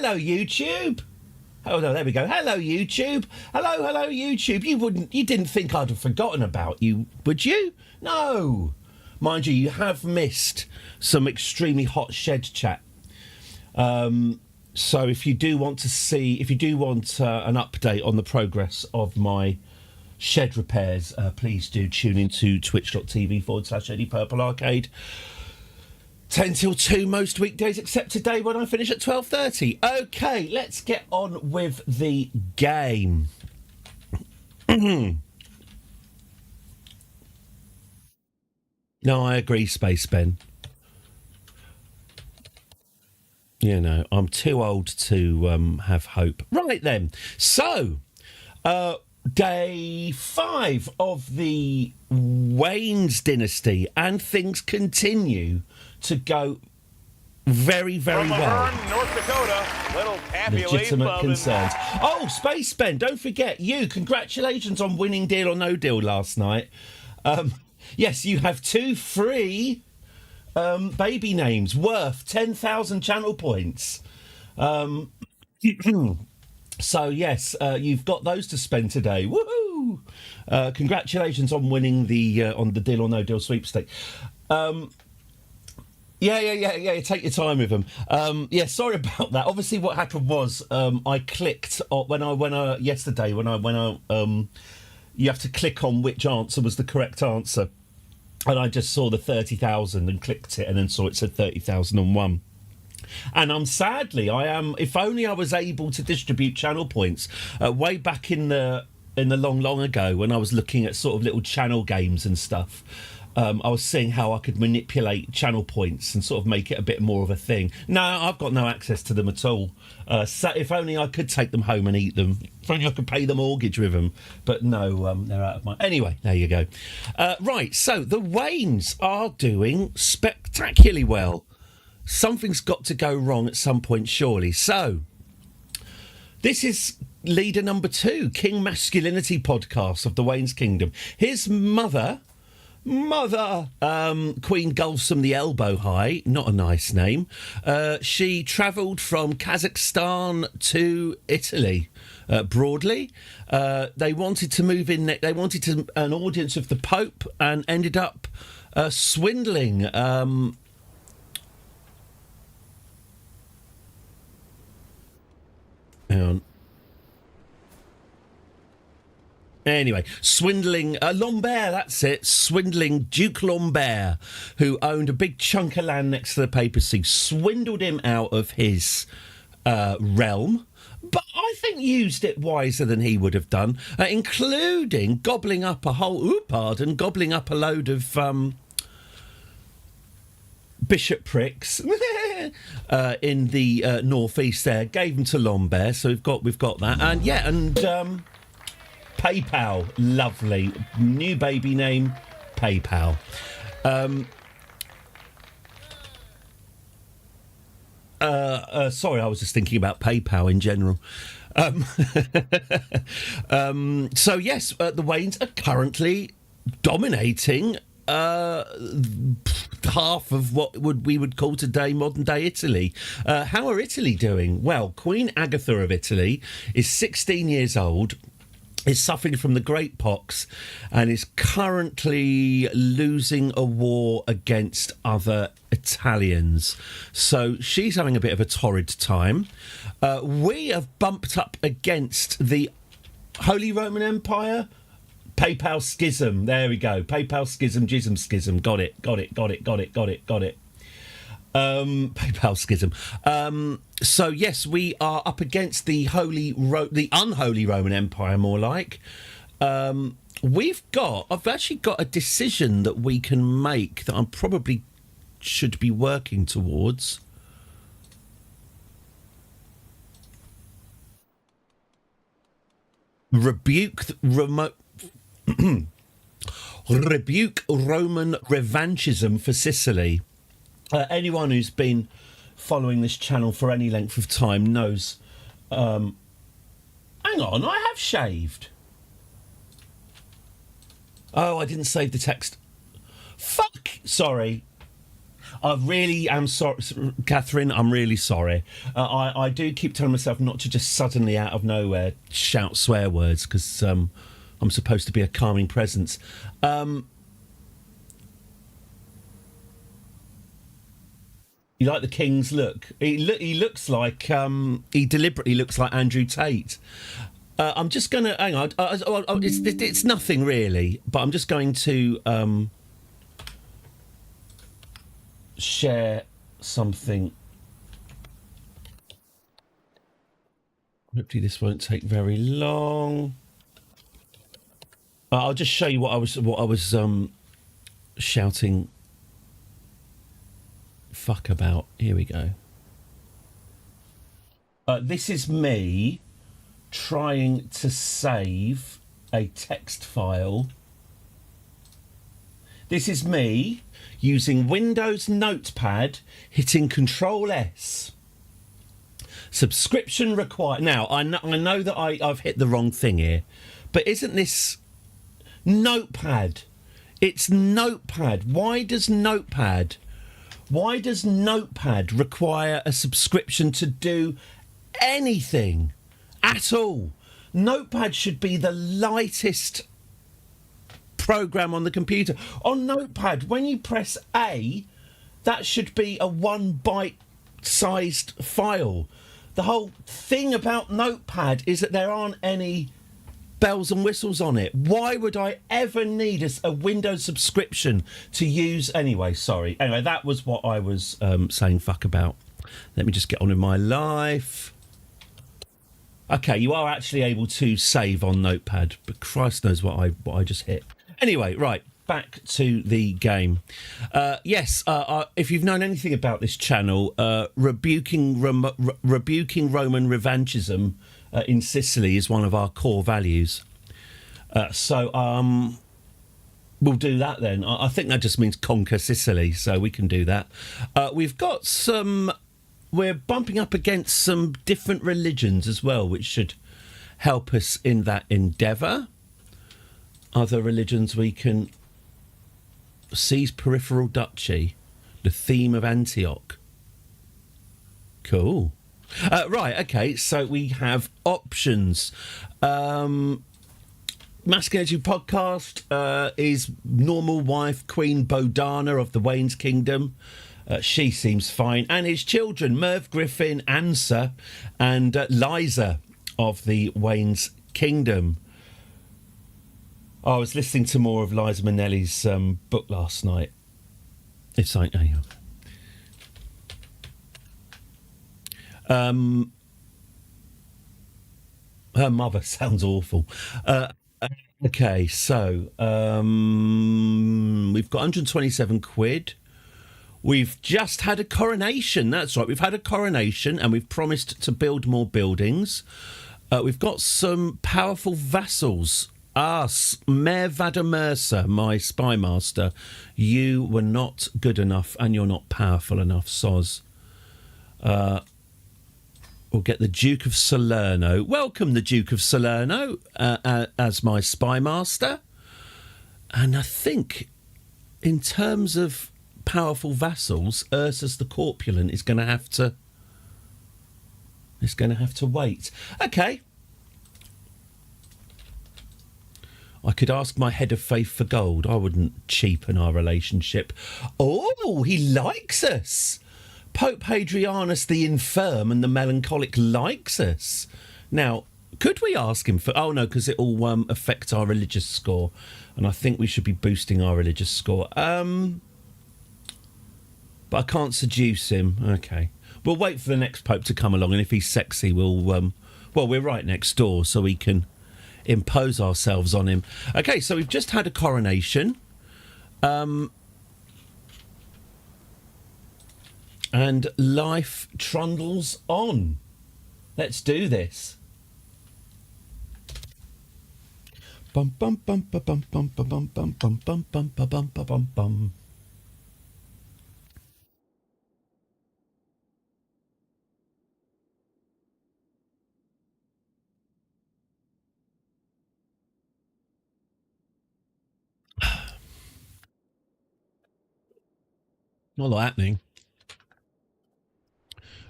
Hello, YouTube. Oh no, there we go. Hello, YouTube. Hello, YouTube. You didn't think I'd have forgotten about you, would you? No. Mind you, you have missed some extremely hot shed chat. So if you do want an update on the progress of my shed repairs, please do tune into twitch.tv/Eddie Purple Arcade. 10 till 2 most weekdays, except today when I finish at 12:30. Okay, let's get on with the game. No, I agree, Space Ben. You know, I'm too old to have hope. Right then, so day 5 of the Wayne's dynasty, and things continue to go very, very well. From North Dakota, little happy legitimate concerns. Oh, Space Ben, don't forget, congratulations on winning Deal or No Deal last night. Yes, you have 2 free baby names worth 10,000 channel points. So yes, you've got those to spend today. Woohoo! Congratulations on winning the Deal or No Deal sweepstake. Yeah. Take your time with them. Yeah, sorry about that. Obviously, what happened was I clicked when I yesterday when I you have to click on which answer was the correct answer, and I just saw the 30,000 and clicked it, and then saw it said 30,001. And if only I was able to distribute channel points way back in the long ago when I was looking at sort of little channel games and stuff. I was seeing how I could manipulate channel points and sort of make it a bit more of a thing. No, I've got no access to them at all. So if only I could take them home and eat them. If only I could pay the mortgage with them. But no, they're out of my... Anyway, there you go. Right, so the Waynes are doing spectacularly well. Something's got to go wrong at some point, surely. So, this is leader number 2, King Masculinity podcast of the Wayne's Kingdom. His mother, Queen Gulsum the Elbow High, not a nice name. She travelled from Kazakhstan to Italy. Broadly, they wanted to move in. They wanted an audience of the Pope and ended up swindling. Hang on. Anyway, swindling Lambert, that's it. Swindling Duke Lambert, who owned a big chunk of land next to the papacy, swindled him out of his realm, but I think used it wiser than he would have done, including gobbling up a load of bishoprics in the northeast there. Gave them to Lambert, so we've got that, and PayPal, lovely new baby name, PayPal. Sorry, I was just thinking about PayPal in general. So yes, the Waynes are currently dominating half of what we would call today modern day Italy. How are Italy doing? Well, Queen Agatha of Italy is 16 years old, is suffering from the great pox, and is currently losing a war against other Italians. So she's having a bit of a torrid time. We have bumped up against the Holy Roman Empire. PayPal schism. There we go. PayPal schism, jism schism. Got it. PayPal schism. So yes, we are up against the unholy Roman Empire, more like. I've actually got a decision that we can make that I probably should be working towards. Rebuke Roman revanchism for Sicily. Anyone who's been following this channel for any length of time knows. Hang on, I have shaved. Oh, I didn't save the text. Fuck! Sorry. I really am sorry, Catherine. I'm really sorry. I do keep telling myself not to just suddenly out of nowhere shout swear words because I'm supposed to be a calming presence. You like the King's look? He looks like he deliberately looks like Andrew Tate. I'm just gonna hang on. It's nothing really, but I'm just going to share something. Hopefully, this won't take very long. I'll just show you what I was shouting fuck about. Here we go. This is me trying to save a text file. This is me using Windows Notepad, hitting Control S. Subscription required. Now, I know that I've hit the wrong thing here, but isn't this Notepad? It's Notepad. Why does Notepad require a subscription to do anything at all? Notepad should be the lightest program on the computer. On Notepad, when you press A, that should be a 1 byte sized file. The whole thing about Notepad is that there aren't any bells and whistles on it. Why would I ever need a Windows subscription to use anyway? Sorry. Anyway, that was what I was saying fuck about. Let me just get on with my life. Okay, you are actually able to save on Notepad, but Christ knows what I just hit. Anyway, right, back to the game. Yes, if you've known anything about this channel, rebuking Roman revanchism in Sicily is one of our core values. So we'll do that then. I think that just means conquer Sicily, so we can do that. We've got some... We're bumping up against some different religions as well, which should help us in that endeavour. Other religions we can seize peripheral duchy, the theme of Antioch. Cool. Right, okay, so we have options. Masculinity Podcast is normal wife Queen Bodana of the Wayne's Kingdom. She seems fine. And his children, Merv Griffin, Ansa, and Liza of the Wayne's Kingdom. I was listening to more of Liza Minnelli's book last night. It's like, hang on. Her mother sounds awful. Okay, so we've got 127 quid. We've just had a coronation. That's right. We've had a coronation and we've promised to build more buildings. We've got some powerful vassals. Mayor Vadamersa, my spy master. You were not good enough and you're not powerful enough, Soz. We'll get the Duke of Salerno. Welcome, the Duke of Salerno, as my spy master. And I think, in terms of powerful vassals, Ursus the Corpulent is going to have to wait. Okay. I could ask my head of faith for gold. I wouldn't cheapen our relationship. Oh, he likes us. Pope Hadrianus the Infirm and the Melancholic likes us. Now, could we ask him for... Oh, no, because it will affect our religious score. And I think we should be boosting our religious score. But I can't seduce him. Okay. We'll wait for the next Pope to come along, and if he's sexy, we'll... well, we're right next door, so we can impose ourselves on him. Okay, so we've just had a coronation. And life trundles on. Let's do this. Bum bum bum bum bum bum bum bum bum bum bum bum bum bum bum. Not a lot happening.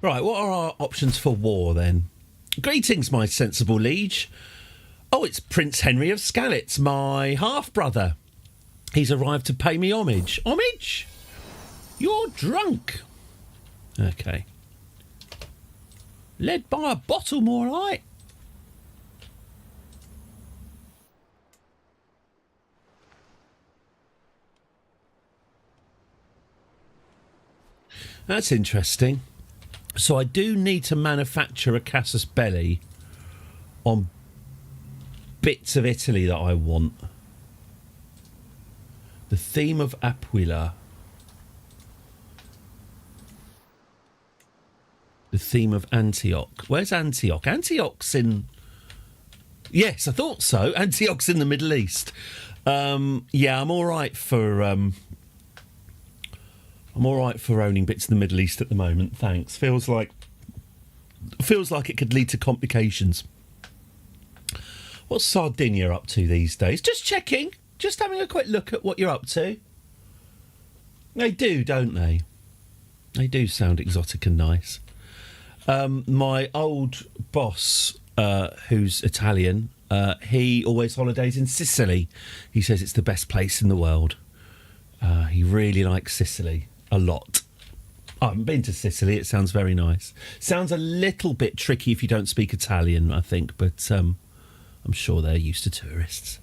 Right, what are our options for war then? Greetings, my sensible liege. Oh, it's Prince Henry of Skalitz, my half-brother. He's arrived to pay me homage. Homage? You're drunk. Okay. Led by a bottle, more like. That's interesting. So I do need to manufacture a casus belli on bits of Italy that I want. The theme of Aquila. The theme of Antioch. Where's Antioch? Antioch's in... Yes, I thought so. Antioch's in the Middle East. Yeah, I'm all right for... I'm all right for owning bits of the Middle East at the moment, thanks. Feels like it could lead to complications. What's Sardinia up to these days? Just checking. Just having a quick look at what you're up to. They do, don't they? They do sound exotic and nice. My old boss, who's Italian, he always holidays in Sicily. He says it's the best place in the world. He really likes Sicily a lot. I haven't been to Sicily. It sounds very nice. Sounds a little bit tricky if you don't speak Italian, I think, but I'm sure they're used to tourists.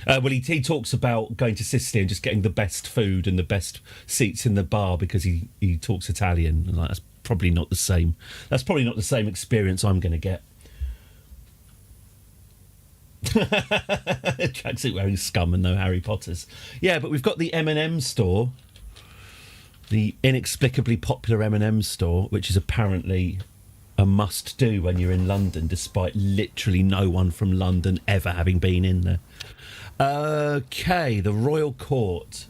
Well, he talks about going to Sicily and just getting the best food and the best seats in the bar because he talks Italian. And that's probably not the same. That's probably not the same experience I'm going to get. Tracksuit wearing scum and no Harry Potters. Yeah, but we've got the M&M store, the inexplicably popular M&M store, which is apparently a must-do when you're in London, despite literally no one from London ever having been in there. Okay, the Royal Court.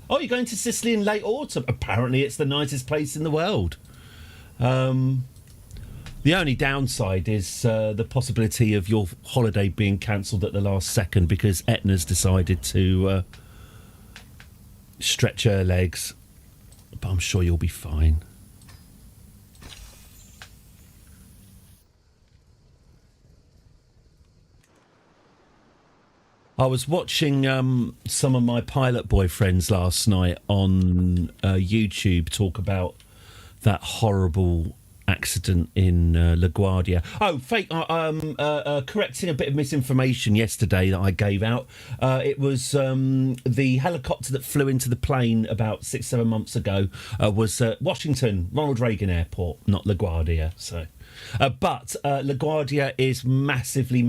Oh, you're going to Sicily in late autumn. Apparently it's the nicest place in the world. The only downside is the possibility of your holiday being cancelled at the last second because Etna's decided to stretch her legs. But I'm sure you'll be fine. I was watching some of my pilot boyfriends last night on YouTube talk about that horrible accident in LaGuardia. Oh, correcting a bit of misinformation yesterday that I gave out. It was the helicopter that flew into the plane about 6-7 months ago was Washington, Ronald Reagan Airport, not LaGuardia. So, but LaGuardia is massively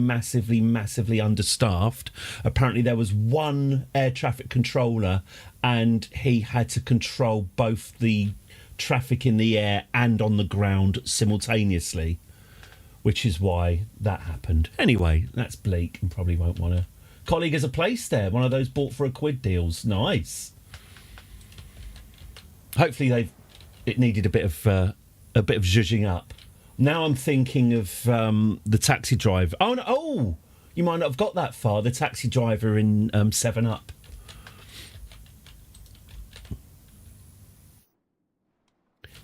understaffed. Apparently there was one air traffic controller and he had to control both the traffic in the air and on the ground simultaneously, which is why that happened. Anyway, that's bleak and probably won't want to. Colleague has a place there, one of those bought for a quid deals. Nice. Hopefully it needed a bit of zhuzhing up. Now I'm thinking of the taxi driver. Oh no! Oh, you might not have got that far. The taxi driver in 7 Up.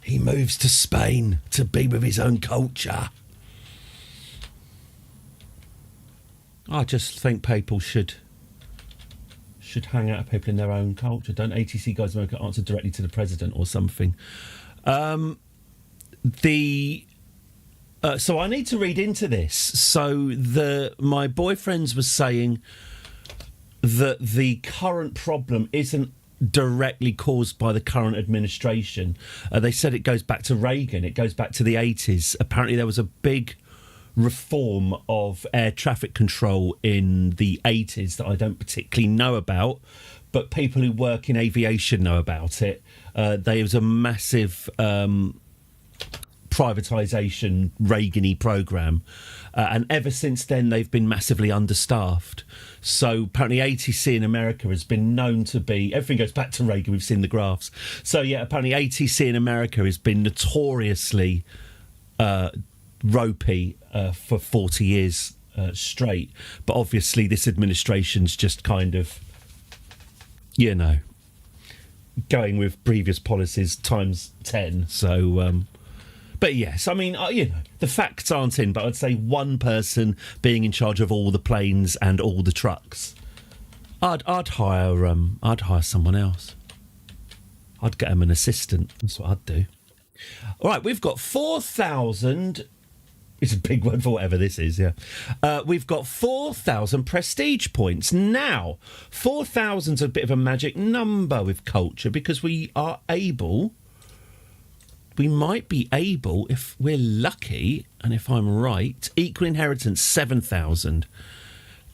He moves to Spain to be with his own culture. I just think people should hang out with people in their own culture. Don't ATC guys America answer directly to the president or something? So I need to read into this. So my boyfriends were saying that the current problem isn't directly caused by the current administration. They said it goes back to Reagan. It goes back to the 80s. Apparently there was a big reform of air traffic control in the 80s that I don't particularly know about, but people who work in aviation know about it. There was a massive privatisation Reagan-y programme, and ever since then they've been massively understaffed. So apparently ATC in America has been known to be, everything goes back to Reagan, we've seen the graphs. So yeah, apparently ATC in America has been notoriously ropey for 40 years straight, but obviously this administration's just kind of, going with previous policies times 10. So, but yes, I mean, the facts aren't in, but I'd say one person being in charge of all the planes and all the trucks. I'd hire someone else. I'd get him an assistant. That's what I'd do. All right, we've got 4,000. It's a big word for whatever this is, yeah. We've got 4,000 prestige points. Now, 4,000's a bit of a magic number with culture because we might be able, if we're lucky, and if I'm right, equal inheritance, 7,000.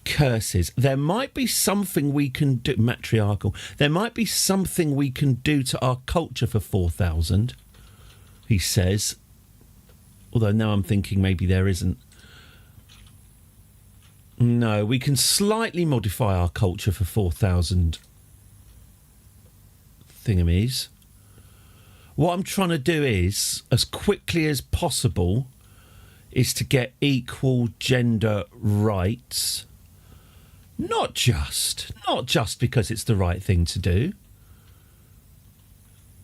Curses. There might be something we can do, matriarchal, there might be something we can do to our culture for 4,000, he says. Although now I'm thinking maybe there isn't. No, we can slightly modify our culture for 4,000 thingamies. What I'm trying to do is, as quickly as possible, is to get equal gender rights. Not just because it's the right thing to do.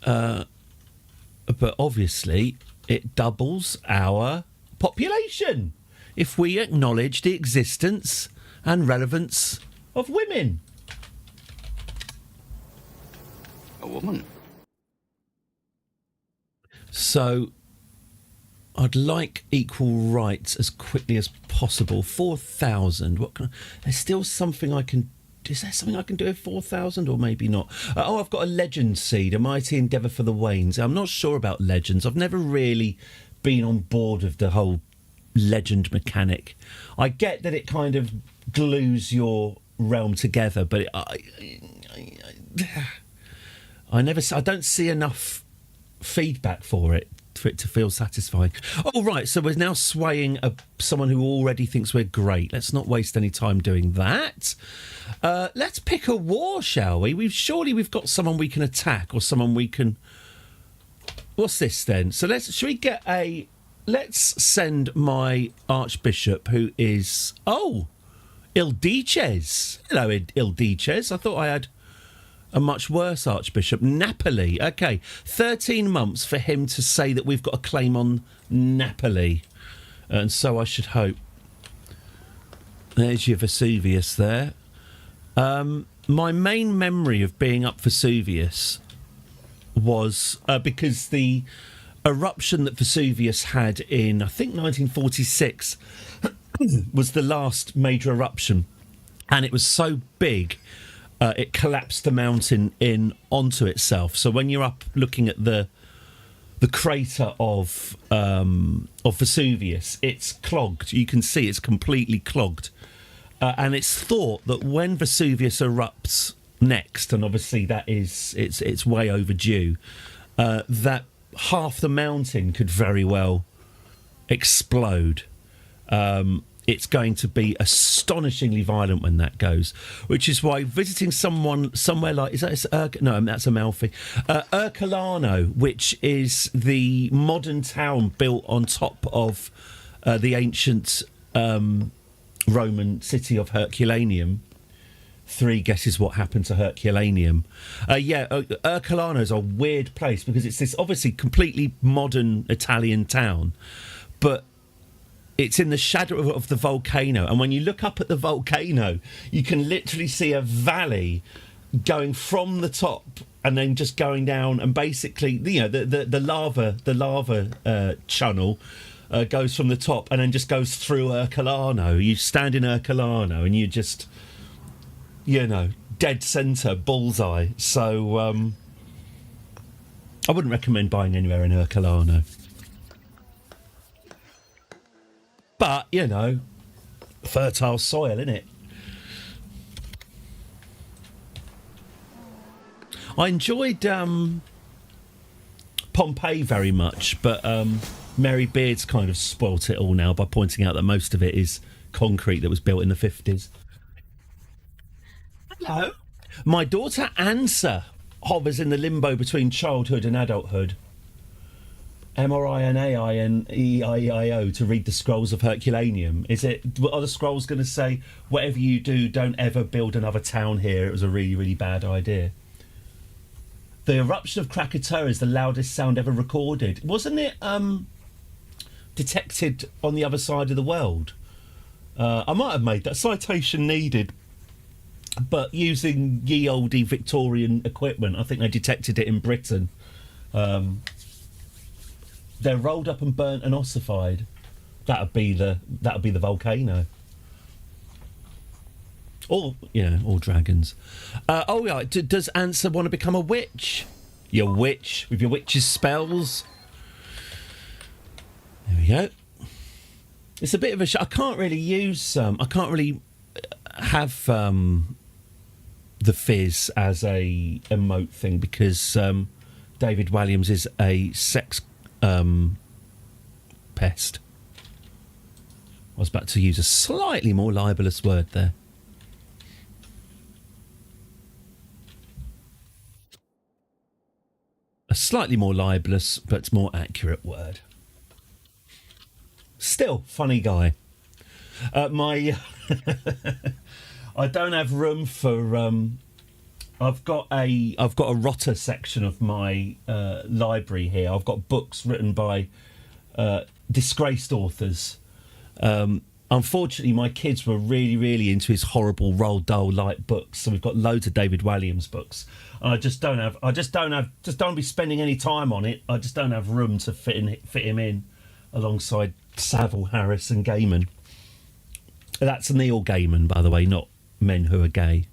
But obviously it doubles our population if we acknowledge the existence and relevance of women. A woman? So I'd like equal rights as quickly as possible. 4,000. There's still something I can. Is there something I can do with 4,000 or maybe not? I've got a legend seed, a mighty endeavour for the Wanes. I'm not sure about legends. I've never really been on board with the whole legend mechanic. I get that it kind of glues your realm together, but I don't see enough feedback for it to feel satisfying. Oh, right, so we're now swaying someone who already thinks we're great. Let's not waste any time doing that. Let's pick a war, shall we? We've got someone we can attack or someone we can... What's this then? So let's send my Archbishop, who is... Oh, Ildices. Hello, Ildices. I thought I had a much worse Archbishop. Napoli. OK, 13 months for him to say that we've got a claim on Napoli. And so I should hope. There's your Vesuvius there. My main memory of being up Vesuvius was because the eruption that Vesuvius had in, I think, 1946 was the last major eruption. And it was so big... it collapsed the mountain in onto itself. So when you're up looking at the crater of Vesuvius, it's clogged. You can see it's completely clogged. And it's thought that when Vesuvius erupts next, and obviously it's way overdue, that half the mountain could very well explode. It's going to be astonishingly violent when that goes, which is why visiting somewhere like... that's Amalfi. Ercolano, which is the modern town built on top of the ancient Roman city of Herculaneum. 3 guesses what happened to Herculaneum. Ercolano is a weird place because it's this obviously completely modern Italian town, but... it's in the shadow of the volcano, and when you look up at the volcano, you can literally see a valley going from the top and then just going down, and basically, the lava channel goes from the top and then just goes through Ercolano. You stand in Ercolano and you just, dead centre, bullseye. So I wouldn't recommend buying anywhere in Ercolano. But, fertile soil, innit? I enjoyed Pompeii very much, but Mary Beard's kind of spoilt it all now by pointing out that most of it is concrete that was built in the 50s. Hello. My daughter Ansa hovers in the limbo between childhood and adulthood. MRINAINEIEIO to read the scrolls of Herculaneum. Are the scrolls going to say, whatever you do, don't ever build another town here? It was a really, really bad idea. the eruption of Krakatoa is the loudest sound ever recorded. Wasn't it detected on the other side of the world? I might have made that citation needed, but using ye olde Victorian equipment, I think they detected it in Britain. They're rolled up and burnt and ossified. That'd be the volcano. Or dragons. Does Answer want to become a witch? Your witch with your witch's spells. There we go. It's a bit of a. I can't really use. I can't really have the fizz as a emote thing because David Walliams is a sex pest. I was about to use a slightly more libelous word there. A slightly more libelous but more accurate word. Still, funny guy. I don't have room for. I've got a rotter section of my library here. I've got books written by disgraced authors. Unfortunately, my kids were really, really into his horrible Roald Dahl light books, so we've got loads of David Walliams books. And I just don't be spending any time on it. I just don't have room to fit him in alongside Savile, Harris, and Gaiman. That's Neil Gaiman, by the way, not Men Who Are Gay.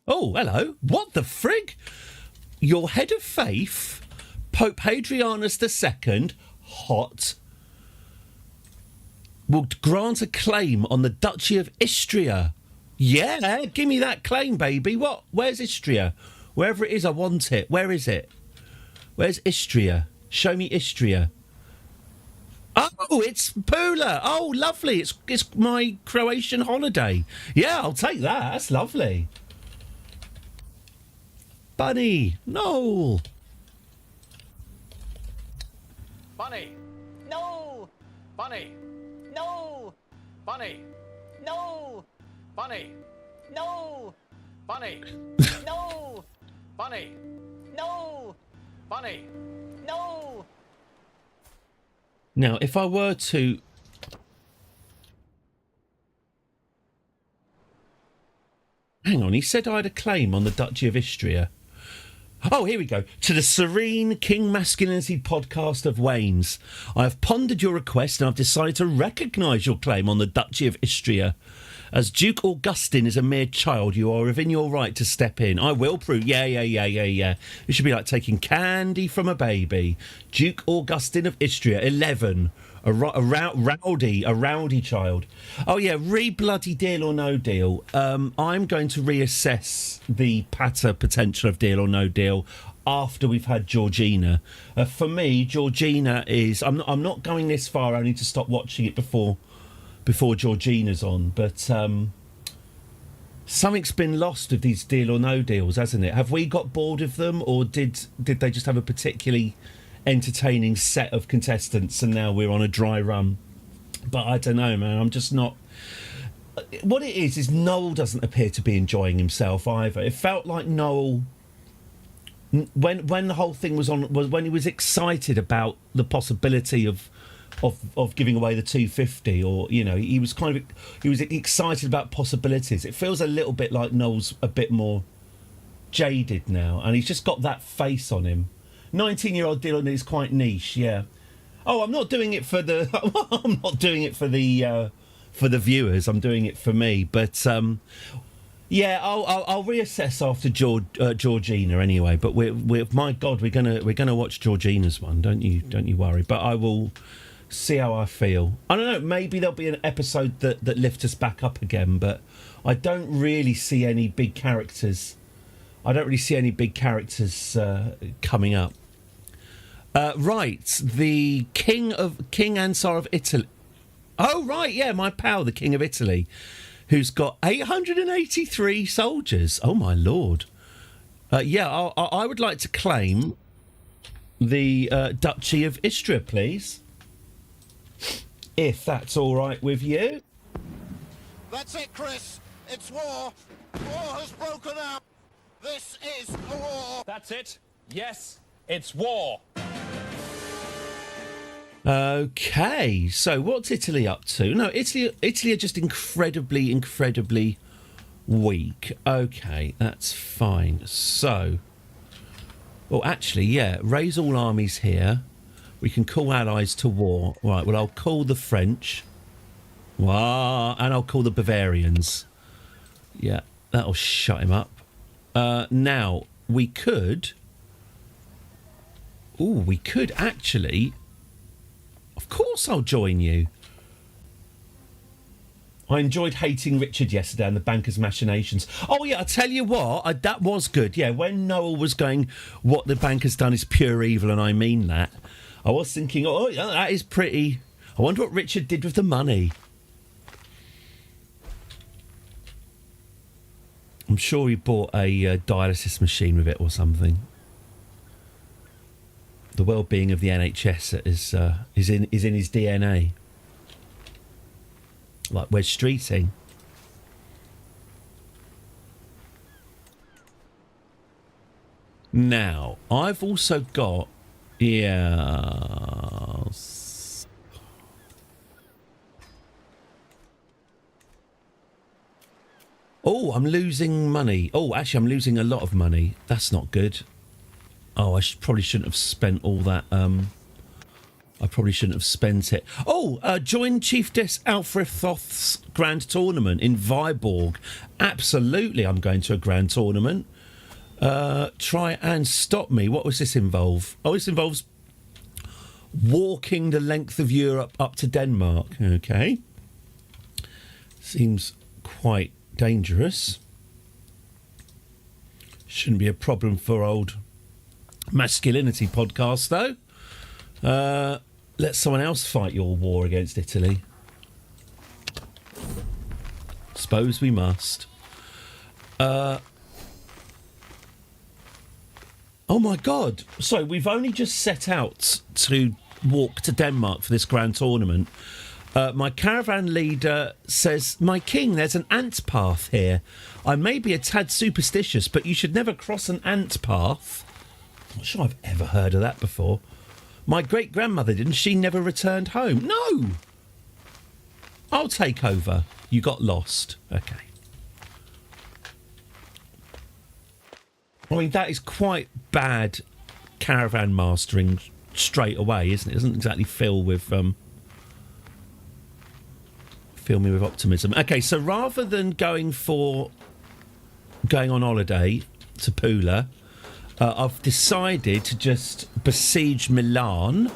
Oh, hello. What the frig? Your head of faith, Pope Hadrianus II, hot, will grant a claim on the Duchy of Istria. Yeah, give me that claim, baby. What? Where's Istria? Wherever it is, I want it. Where is it? Where's Istria? Show me Istria. Oh, it's Pula. Oh, lovely. It's my Croatian holiday. Yeah, I'll take that. That's lovely. Bunny, no. Bunny. No. Bunny. No. Bunny. No. Bunny. No. Bunny. No. Bunny. No. Bunny. No. Now, if I were to... Hang on, he said I had a claim on the Duchy of Istria. Oh, here we go. To the serene King Masculinity podcast of Waynes. I have pondered your request and I've decided to recognise your claim on the Duchy of Istria. As Duke Augustine is a mere child, you are within your right to step in. I will prove. Yeah. It should be like taking candy from a baby. Duke Augustine of Istria, 11. A rowdy child. Oh yeah, re-bloody Deal or No Deal. I'm going to reassess the patter potential of Deal or No Deal after we've had Georgina. For me, Georgina is... I'm not going this far only to stop watching it before Georgina's on, but something's been lost with these Deal or No Deals, hasn't it? Have we got bored of them, or did they just have a particularly entertaining set of contestants and now we're on a dry run? But I don't know, man. I'm just not... What it is Noel doesn't appear to be enjoying himself either. It felt like Noel, when the whole thing was on, was when he was excited about the possibility of giving away the 250, or he was excited about possibilities. It feels a little bit like Noel's a bit more jaded now, and he's just got that face on him. 19-year-old Dylan is quite niche, yeah. Oh, I'm not doing it for the. I'm not doing it for the viewers. I'm doing it for me. But yeah, I'll reassess after Georgina anyway. But we're my God, we're gonna watch Georgina's one. Don't you worry. But I will see how I feel. I don't know. Maybe there'll be an episode that lifts us back up again. But I don't really see any big characters. Coming up. Right, the King Ansar of Italy. Oh, right, yeah, my pal, the King of Italy, who's got 883 soldiers. Oh, my Lord. I would like to claim the Duchy of Istria, please. If that's all right with you. That's it, Chris. It's war. War has broken out. This is a war. That's it. Yes, it's war. Okay, so what's Italy up to? No, Italy are just incredibly weak. Okay, that's fine. So, well, actually, yeah, raise all armies here. We can call allies to war. Right, well, I'll call the French. Wow, and I'll call the Bavarians. Yeah, that'll shut him up. Now, we could... Ooh, we could actually... Of course I'll join you. I enjoyed hating Richard yesterday and the banker's machinations. Oh, yeah, I'll tell you what, that was good. Yeah, when Noel was going, what the banker's done is pure evil, and I mean that, I was thinking, oh, yeah, that is pretty... I wonder what Richard did with the money. I'm sure he bought a dialysis machine with it or something. The well-being of the NHS is in his DNA. Like we're streeting. Now, I've also got... Yes. Oh, I'm losing money. Oh, actually, I'm losing a lot of money. That's not good. Oh, I probably shouldn't have spent all that. I probably shouldn't have spent it. Oh, join Chief Des Alfrethoth's Grand Tournament in Viborg. Absolutely, I'm going to a Grand Tournament. Try and stop me. What was this involve? Oh, this involves walking the length of Europe up to Denmark. Okay. Seems quite dangerous. Shouldn't be a problem for old masculinity podcast, though. Let someone else fight your war against Italy. Suppose we must. Oh my God. So we've only just set out to walk to Denmark for this grand tournament. My caravan leader says, "My king, there's an ant path here. I may be a tad superstitious, but you should never cross an ant path." I'm not sure I've ever heard of that before. My great-grandmother didn't. She never returned home. No! I'll take over. You got lost. Okay. I mean, that is quite bad caravan mastering straight away, isn't it? It doesn't exactly fill me with optimism. Okay, so rather than going on holiday to Pula, I've decided to just besiege Milan. I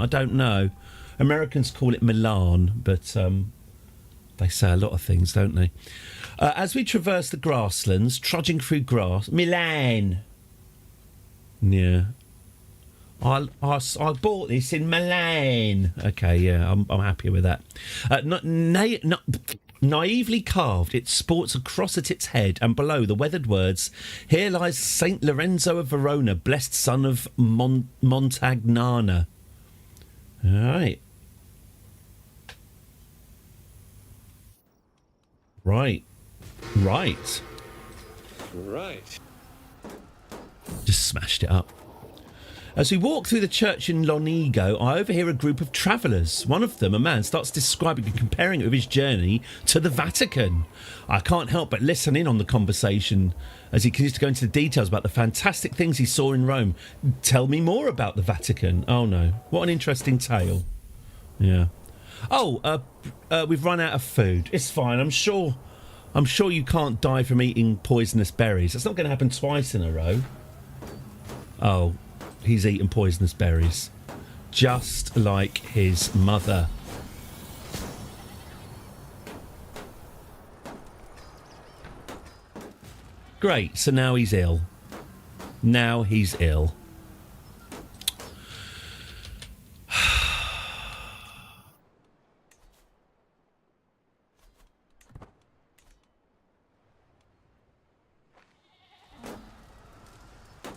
don't know. Americans call it Milan, but they say a lot of things, don't they? As we traverse the grasslands, trudging through grass... Milan! Yeah. I bought this in Milan. Okay, yeah, I'm happy with that. Naively carved, it sports a cross at its head, and below the weathered words, "Here lies Saint Lorenzo of Verona, blessed son of Montagnana." All right. Right. Just smashed it up. As we walk through the church in Lonigo, I overhear a group of travellers. One of them, a man, starts describing and comparing it with his journey to the Vatican. I can't help but listen in on the conversation as he continues to go into the details about the fantastic things he saw in Rome. Tell me more about the Vatican. Oh no, what an interesting tale. Yeah. Oh, we've run out of food. It's fine. I'm sure you can't die from eating poisonous berries. That's not going to happen twice in a row. Oh. He's eaten poisonous berries. Just like his mother. Great, so now he's ill.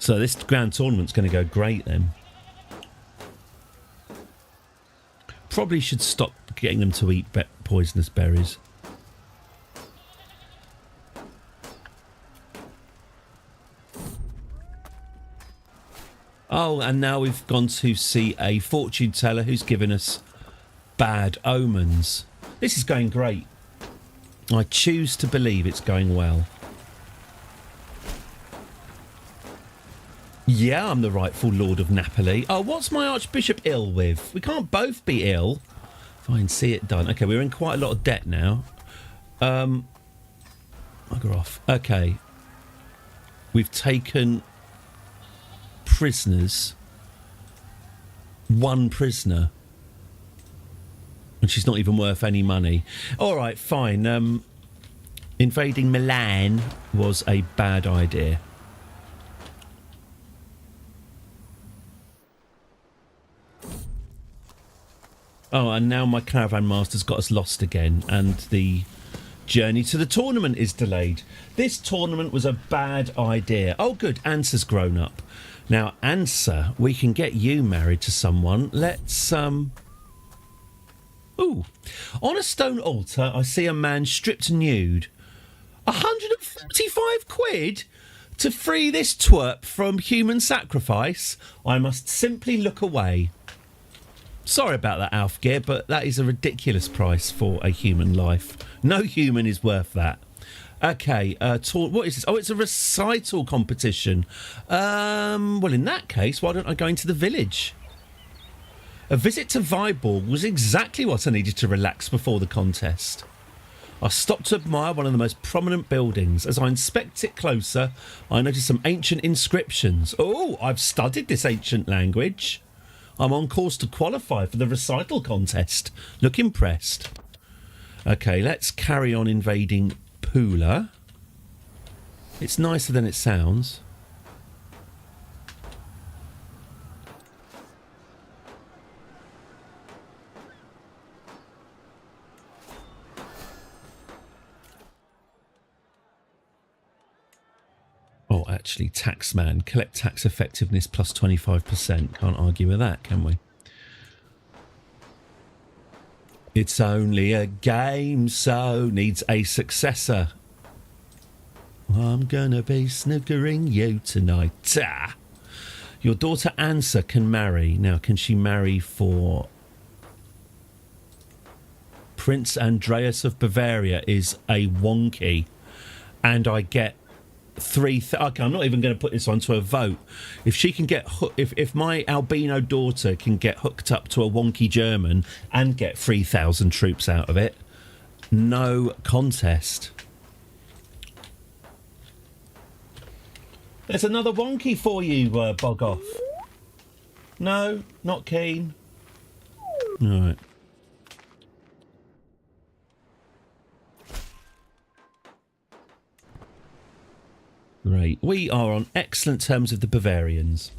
So this grand tournament's going to go great then. Probably should stop getting them to eat poisonous berries. Oh, and now we've gone to see a fortune teller who's given us bad omens. This is going great. I choose to believe it's going well. Yeah, I'm the rightful Lord of Napoli. Oh, what's my Archbishop ill with? We can't both be ill. Fine, see it done. Okay, we're in quite a lot of debt now. Bugger off. Okay. We've taken prisoners. One prisoner. And she's not even worth any money. All right, fine. Invading Milan was a bad idea. Oh, and now my caravan master's got us lost again, and the journey to the tournament is delayed. This tournament was a bad idea. Oh, good, Ansa's grown up. Now, Ansa, we can get you married to someone. Let's, Ooh. On a stone altar, I see a man stripped nude. 145 quid to free this twerp from human sacrifice? I must simply look away. Sorry about that, Alfgeir, but that is a ridiculous price for a human life. No human is worth that. Okay, what is this? Oh, it's a recital competition. Well, in that case, why don't I go into the village? A visit to Viborg was exactly what I needed to relax before the contest. I stopped to admire one of the most prominent buildings. As I inspect it closer, I notice some ancient inscriptions. Oh, I've studied this ancient language. I'm on course to qualify for the recital contest. Look impressed. Okay, let's carry on invading Pula. It's nicer than it sounds. Oh, actually, Taxman. Collect tax effectiveness plus 25%. Can't argue with that, can we? It's only a game, so needs a successor. I'm gonna be snookering you tonight. Ah. Your daughter Ansa can marry. Now, can she marry for... Prince Andreas of Bavaria is a wonky. And I get... okay, I'm not even going to put this onto a vote. If she can get, if my albino daughter can get hooked up to a wonky German and get 3,000 troops out of it, no contest. There's another wonky for you, bog off. No, not keen. All right. Great. We are on excellent terms with the Bavarians.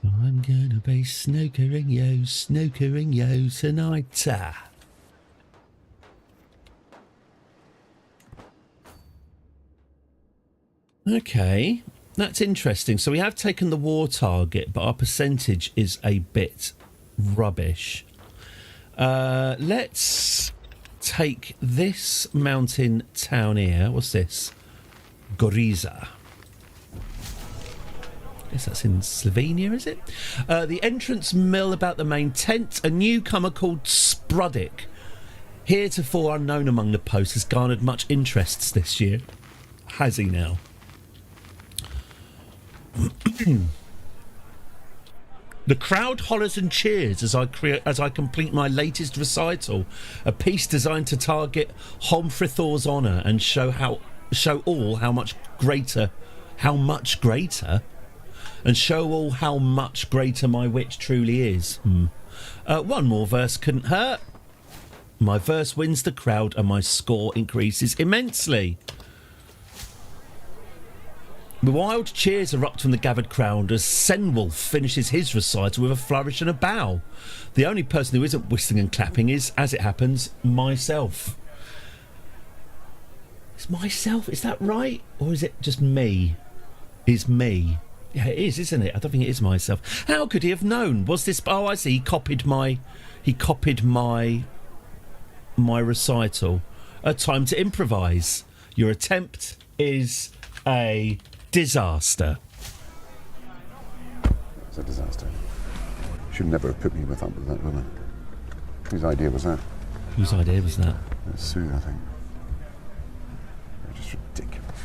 I'm gonna be snookering you tonight. Okay. That's interesting. So we have taken the war target, but our percentage is a bit rubbish. Let's take this mountain town here. What's this? Goriza. I guess that's in Slovenia, is it? The entrance mill about the main tent. A newcomer called Spruddick, heretofore unknown among the posts, has garnered much interest this year. Has he now? The crowd hollers and cheers as I complete my latest recital, a piece designed to target Homfrithor's honour and show all how much greater my wit truly is. One more verse couldn't hurt. My verse wins the crowd and my score increases immensely. Wild cheers erupt from the gathered crowd as Senwolf finishes his recital with a flourish and a bow. The only person who isn't whistling and clapping is, as it happens, myself. It's myself, is that right? Or is it just me? Is me? Yeah, it is, isn't it? I don't think it is myself. How could he have known? Was this... Oh, I see. He copied my recital. A time to improvise. Your attempt is a disaster. It's a disaster. Should never have put me with that woman. Whose idea was that? Whose idea was that? Sue, I think. They're just ridiculous.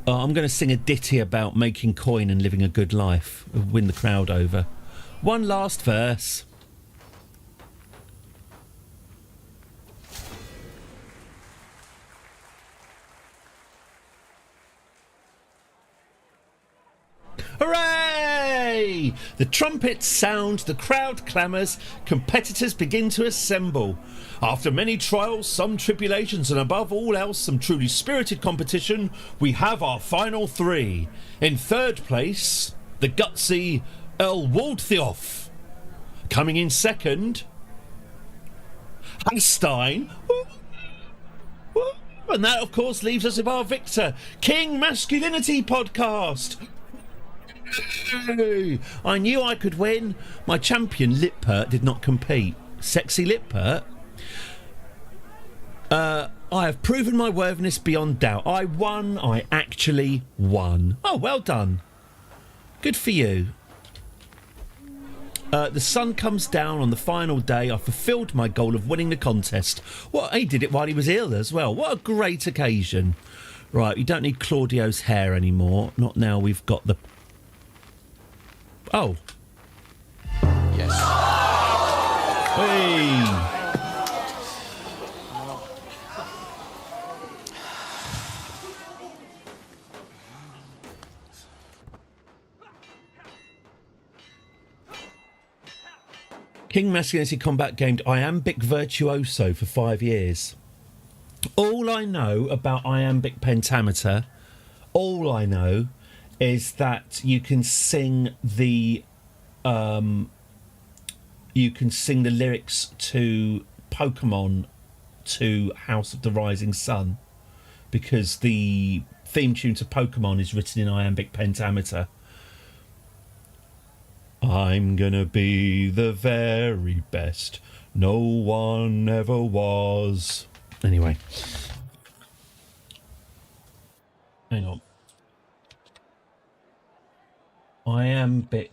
I'm going to sing a ditty about making coin and living a good life. Win the crowd over. One last verse. Hooray! The trumpets sound, the crowd clamours, competitors begin to assemble. After many trials, some tribulations, and above all else, some truly spirited competition, we have our final three. In third place, the gutsy Earl Waldtheof. Coming in second, Hanstein. And that, of course, leaves us with our victor, King Masculinity Podcast. I knew I could win. My champion, Lippert, did not compete. Sexy Lippert? I have proven my worthiness beyond doubt. I won. I actually won. Oh, well done. Good for you. The sun comes down on the final day. I fulfilled my goal of winning the contest. What? He did it while he was ill as well. What a great occasion. Right, you don't need Claudio's hair anymore. Not now we've got the... Oh. Yes. Hey. King Masculinity Combat gamed Iambic Virtuoso for 5 years. All I know about Iambic Pentameter, all I know is that you can sing the lyrics to Pokemon to House of the Rising Sun, because the theme tune to Pokemon is written in Iambic Pentameter. I'm gonna be the very best. No one ever was. Anyway. Hang on. Iambic.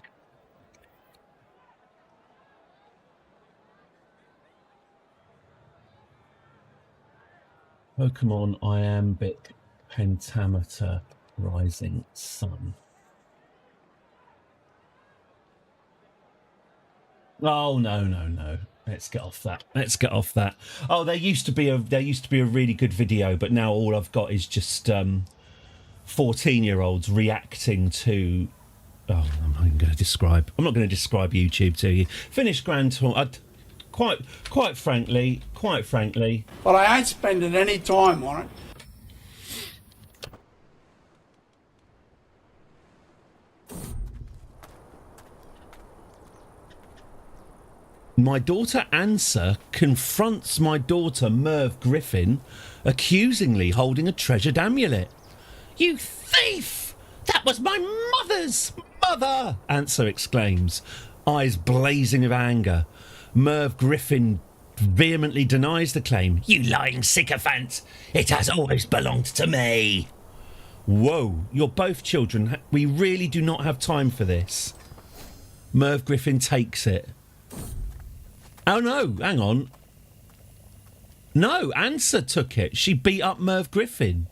Pokemon Iambic Pentameter Rising Sun. Oh no. Let's get off that. Oh, there used to be a really good video, but now all I've got is just 14-year-olds reacting to... Oh, I'm not going to describe YouTube to you. Finished Grand Tour. Quite frankly. But I ain't spending any time on it. My daughter Ansa confronts my daughter Merv Griffin, accusingly holding a treasured amulet. You thief! That was my mother's! Mother! Ansa exclaims, eyes blazing with anger. Merv Griffin vehemently denies the claim. You lying sycophant! It has always belonged to me! Whoa, you're both children. We really do not have time for this. Merv Griffin takes it. Oh no, hang on. No, Ansa took it. She beat up Merv Griffin.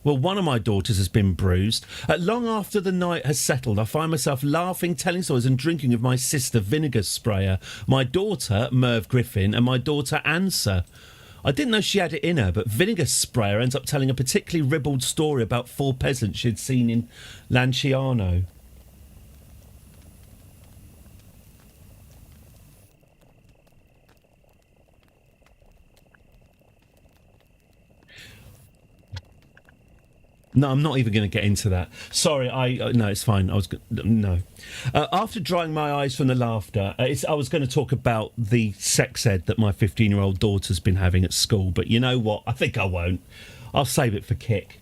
Well, one of my daughters has been bruised. Long after the night has settled, I find myself laughing, telling stories and drinking with my sister Vinegar Sprayer, my daughter Merv Griffin and my daughter Ansa. I didn't know she had it in her, but Vinegar Sprayer ends up telling a particularly ribald story about 4 peasants she'd seen in Lanciano. No, I'm not even going to get into that. Sorry, no, it's fine. No. After drying my eyes from the laughter, I was going to talk about the sex ed that my 15-year-old daughter's been having at school, but you know what? I think I won't. I'll save it for Kick.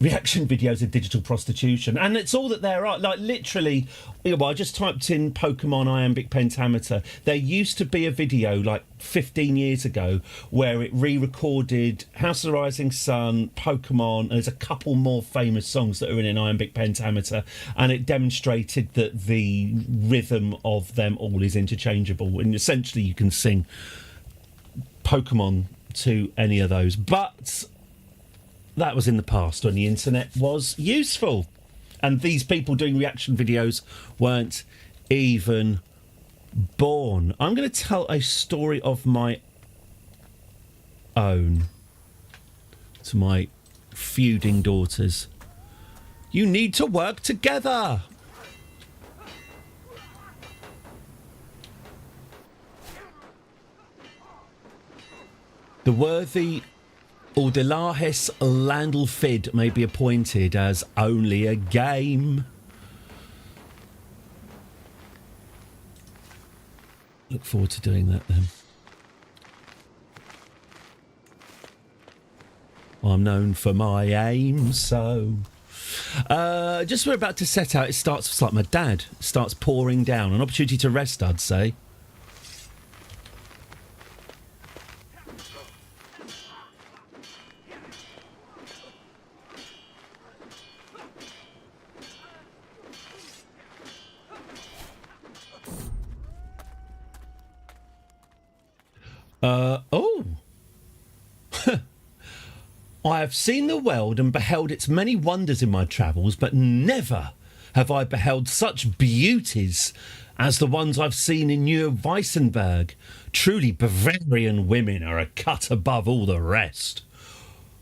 Reaction videos of digital prostitution, and it's all that there are. Like literally, I just typed in Pokemon iambic pentameter. There used to be a video like 15 years ago where it re-recorded House of the Rising Sun, Pokemon, and there's a couple more famous songs that are in an iambic pentameter, and it demonstrated that the rhythm of them all is interchangeable, and essentially you can sing Pokemon to any of those. But that was in the past when the internet was useful. And these people doing reaction videos weren't even born. I'm going to tell a story of my own to my feuding daughters. You need to work together. The worthy Audelahes Landlfid may be appointed as only a game. Look forward to doing that then. I'm known for my aim, so... just we're about to set out, it starts, it's like my dad, it starts pouring down. An opportunity to rest, I'd say. I have seen the world and beheld its many wonders in my travels, but never have I beheld such beauties as the ones I've seen in New Weissenberg. Truly, Bavarian women are a cut above all the rest.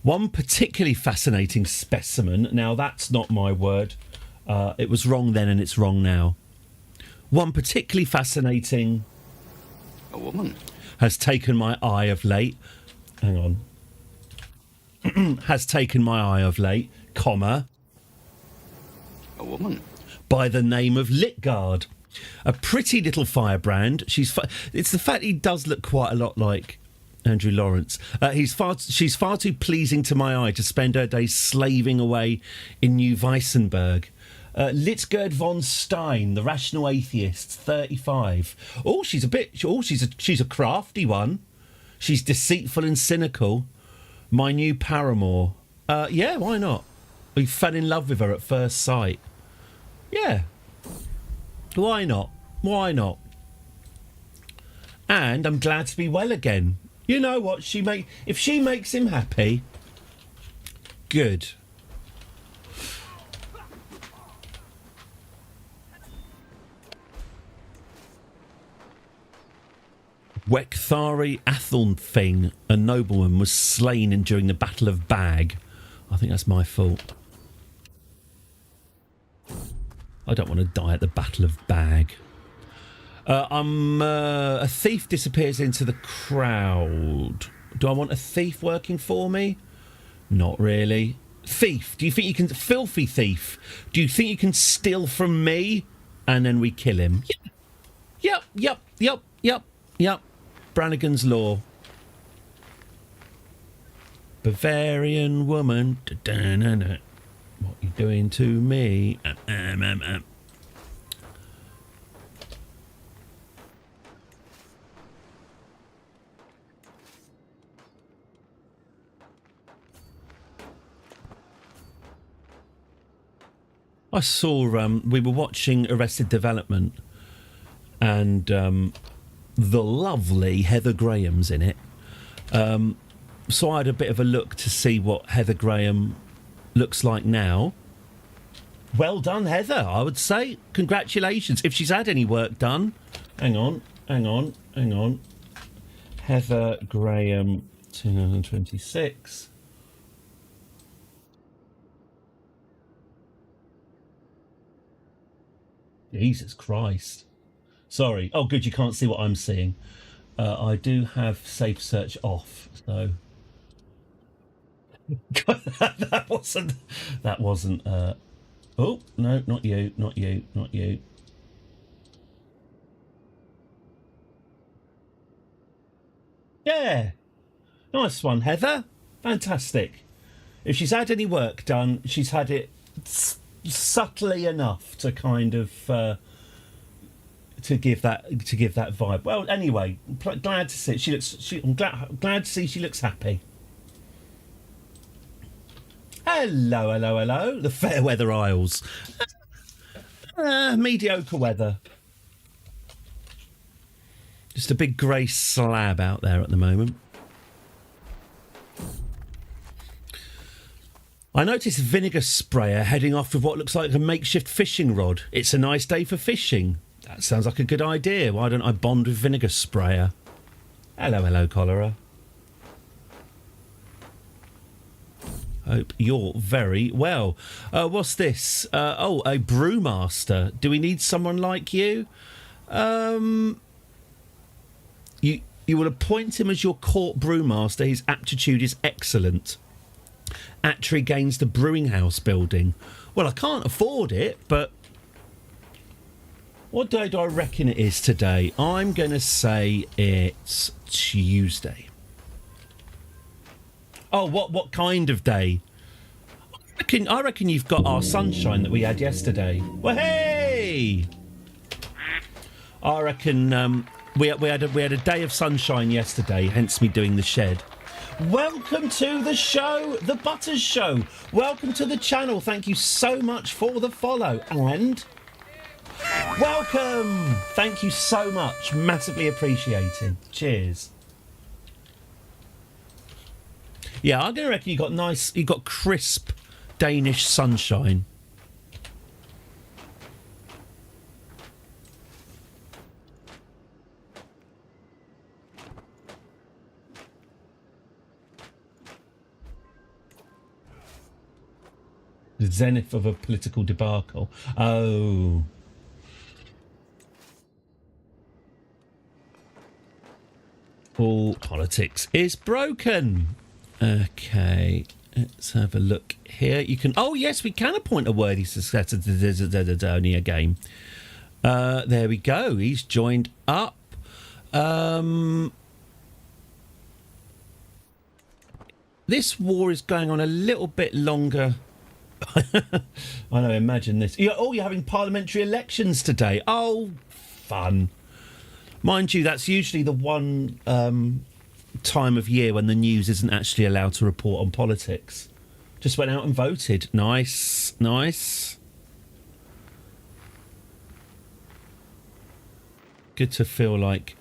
One particularly fascinating specimen, now that's not my word, it was wrong then and it's wrong now. One particularly fascinating... A woman? ...has taken my eye of late. Hang on. Has taken my eye of late, comma. A woman? By the name of Litgard. A pretty little firebrand. It's the fact he does look quite a lot like Andrew Lawrence. She's far too pleasing to my eye to spend her days slaving away in New Weissenberg. Litgard von Stein, the rational atheist, 35. She's a crafty one. She's deceitful and cynical. My new paramour. Yeah, why not? We fell in love with her at first sight. Yeah. Why not? Why not? And I'm glad to be well again. You know what? If she makes him happy, good. Wekthari Athelthing, a nobleman, was slain during the Battle of Bag. I think that's my fault. I don't want to die at the Battle of Bag. A thief disappears into the crowd. Do I want a thief working for me? Not really. Thief, do you think you can... Filthy thief, do you think you can steal from me? And then we kill him. Yep. Brannigan's Law. Bavarian woman. What you doing to me? I saw, we were watching Arrested Development, and the lovely Heather Graham's in it. So I had a bit of a look to see what Heather Graham looks like now. Well done, Heather, I would say. Congratulations. If she's had any work done. Hang on. Heather Graham, 2026. Jesus Christ. Sorry. Oh, good, you can't see what I'm seeing. I do have safe search off, so... that wasn't. That wasn't. Oh no, not you, not you, not you. Yeah, nice one, Heather. Fantastic. If she's had any work done, she's had it subtly enough to kind of to give that vibe. Well, anyway, glad to see she looks. I'm glad to see she looks happy. Hello, hello, hello. The Fairweather Isles. Mediocre weather. Just a big grey slab out there at the moment. I noticed Vinegar Sprayer heading off with what looks like a makeshift fishing rod. It's a nice day for fishing. That sounds like a good idea. Why don't I bond with Vinegar Sprayer? Hello, hello, Cholera. Hope you're very well. What's this? Oh, a brewmaster. Do we need someone like you? You will appoint him as your court brewmaster. His aptitude is excellent. Atri gains the brewing house building. Well, I can't afford it, but what day do I reckon it is today? I'm going to say it's Tuesday. Oh, what kind of day? I reckon you've got our sunshine that we had yesterday. Well, hey! I reckon we had a day of sunshine yesterday, hence me doing the shed. Welcome to the show, the Butters Show. Welcome to the channel. Thank you so much for the follow and welcome. Thank you so much. Massively appreciated. Cheers. Yeah, I'm going to reckon you got crisp Danish sunshine. The zenith of a political debacle. Oh. All politics is broken. Okay, let's have a look here. You can... Oh, yes, we can appoint a worthy successor to the Donia game. There we go. He's joined up. This war is going on a little bit longer. I know, imagine this. Oh, you're having parliamentary elections today. Oh, fun. Mind you, that's usually the one... time of year when the news isn't actually allowed to report on politics. Just went out and voted. Nice, nice. Good to feel like...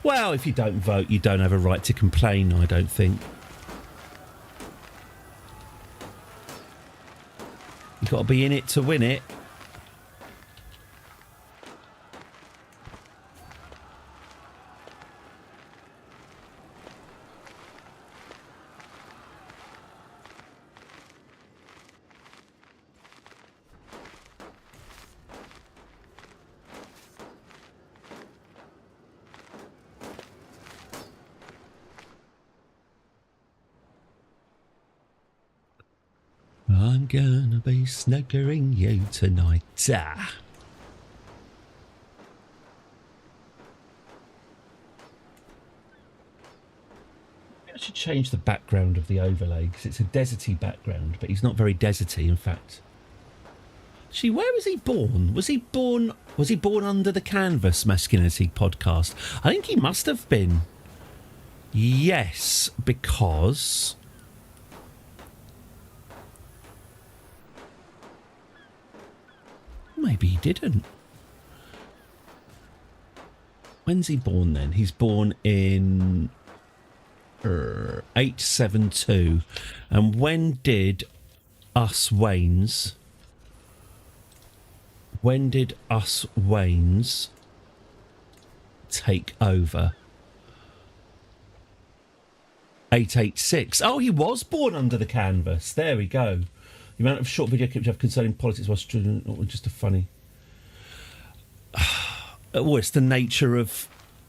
Well, if you don't vote, you don't have a right to complain, I don't think. You've got to be in it to win it. I'm gonna be snuggering you tonight. I should change the background of the overlay because it's a deserty background, but he's not very deserty, in fact. See, where was he born? Was he born under the Canvas Masculinity podcast? I think he must have been. Yes, because... Maybe he didn't. When's he born then? He's born in 872. And when did Us Waynes take over? 886. Oh, he was born under the Canvas. There we go. The amount of short video clips you have concerning politics was just a funny... Oh, it's the nature of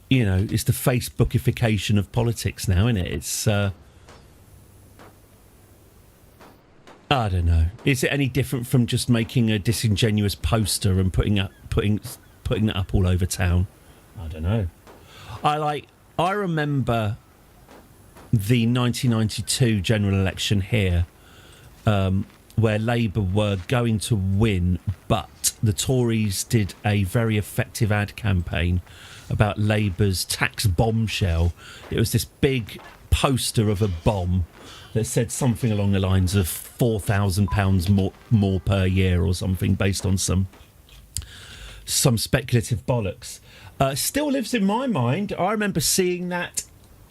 you know, it's the Facebookification of politics now, isn't it? It's I don't know. Is it any different from just making a disingenuous poster and putting that up all over town? I don't know. I remember the 1992 general election here, where Labour were going to win, but the Tories did a very effective ad campaign about Labour's tax bombshell. It was this big poster of a bomb that said something along the lines of £4,000 more per year or something, based on some speculative bollocks. Still lives in my mind. I remember seeing that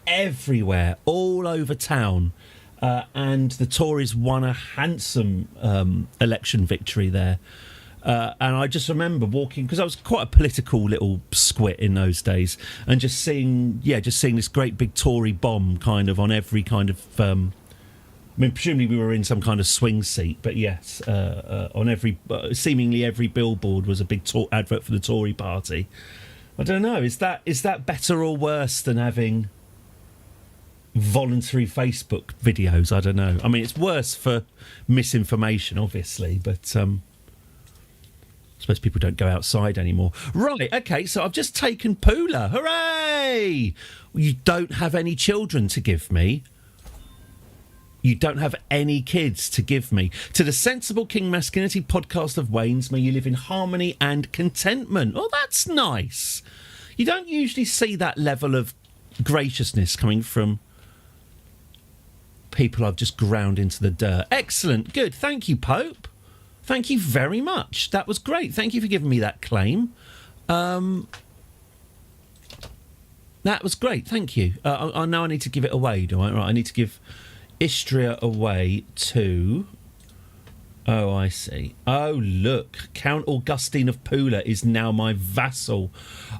everywhere, all over town, and the Tories won a handsome election victory there. And I just remember walking, because I was quite a political little squit in those days, and just seeing this great big Tory bomb kind of on every kind of. I mean, presumably we were in some kind of swing seat, but yes, on every seemingly every billboard was a big advert for the Tory party. I don't know. Is that better or worse than having voluntary Facebook videos? I don't know. I mean, it's worse for misinformation, obviously, but I suppose people don't go outside anymore. Right, okay, so I've just taken Poola. Hooray! You don't have any children to give me. You don't have any kids to give me. To the Sensible King Masculinity podcast of Wayne's, may you live in harmony and contentment. Oh, that's nice. You don't usually see that level of graciousness coming from people I've just ground into the dirt. Excellent. Good. Thank you, Pope. Thank you very much. That was great. Thank you for giving me that claim. That was great. Thank you. I know I need to give it away, do I? Right, I need to give Istria away to... Oh, I see. Oh, look. Count Augustine of Pula is now my vassal.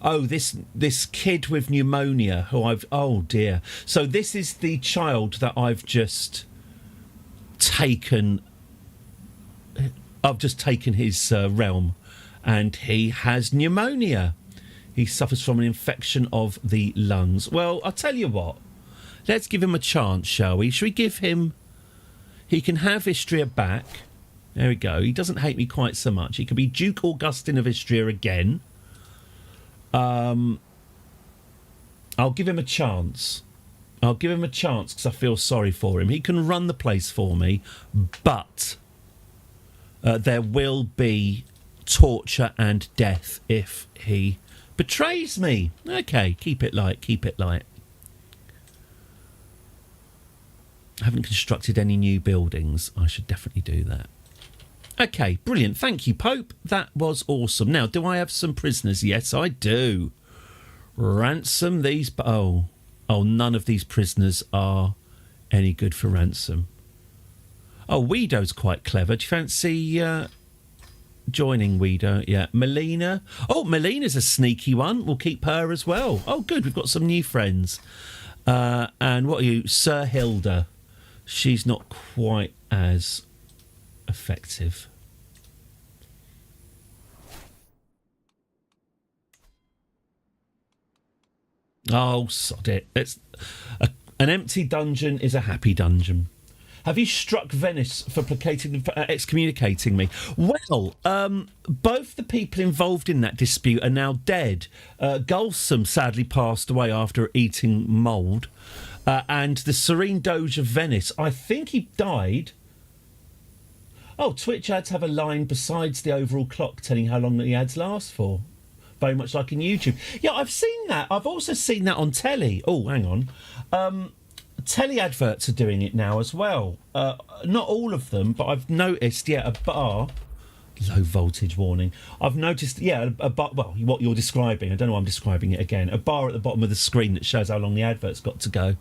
Oh, this kid with pneumonia who I've... Oh, dear. So this is the child that I've just taken... I've just taken his realm, and he has pneumonia. He suffers from an infection of the lungs. Well, I'll tell you what. Let's give him a chance, shall we? Shall we give him... He can have Istria back. There we go. He doesn't hate me quite so much. He could be Duke Augustine of Istria again. I'll give him a chance. I'll give him a chance because I feel sorry for him. He can run the place for me, but there will be torture and death if he betrays me. Okay, keep it light, keep it light. I haven't constructed any new buildings. I should definitely do that. Okay, brilliant. Thank you, Pope. That was awesome. Now, do I have some prisoners? Yes, I do. Ransom these... Oh, none of these prisoners are any good for ransom. Oh, Weedo's quite clever. Do you fancy joining Weedo? Yeah. Melina. Oh, Melina's a sneaky one. We'll keep her as well. Oh, good. We've got some new friends. And what are you? Sir Hilda. She's not quite as effective. Oh, sod it. An empty dungeon is a happy dungeon. Have you struck Venice for excommunicating me? Well, both the people involved in that dispute are now dead. Gulsum sadly passed away after eating mould. And the Serene Doge of Venice, I think he died. Oh, Twitch ads have a line besides the overall clock telling how long the ads last for. Very much like in YouTube. Yeah, I've seen that. I've also seen that on telly. Oh, hang on. Telly adverts are doing it now as well. Not all of them, but I've noticed, a bar... Low voltage warning. I've noticed, a bar... Well, what you're describing, I don't know why I'm describing it again. A bar at the bottom of the screen that shows how long the advert's got to go.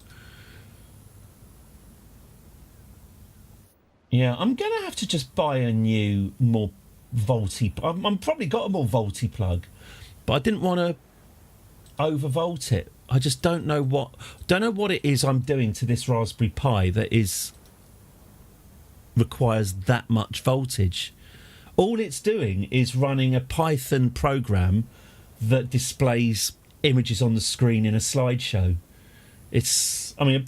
Yeah, I'm going to have to just buy a new, more volty... I'm probably got a more volty plug, but I didn't want to overvolt it. I just don't know what it is I'm doing to this Raspberry Pi that requires that much voltage. All it's doing is running a Python program that displays images on the screen in a slideshow. It's, I mean,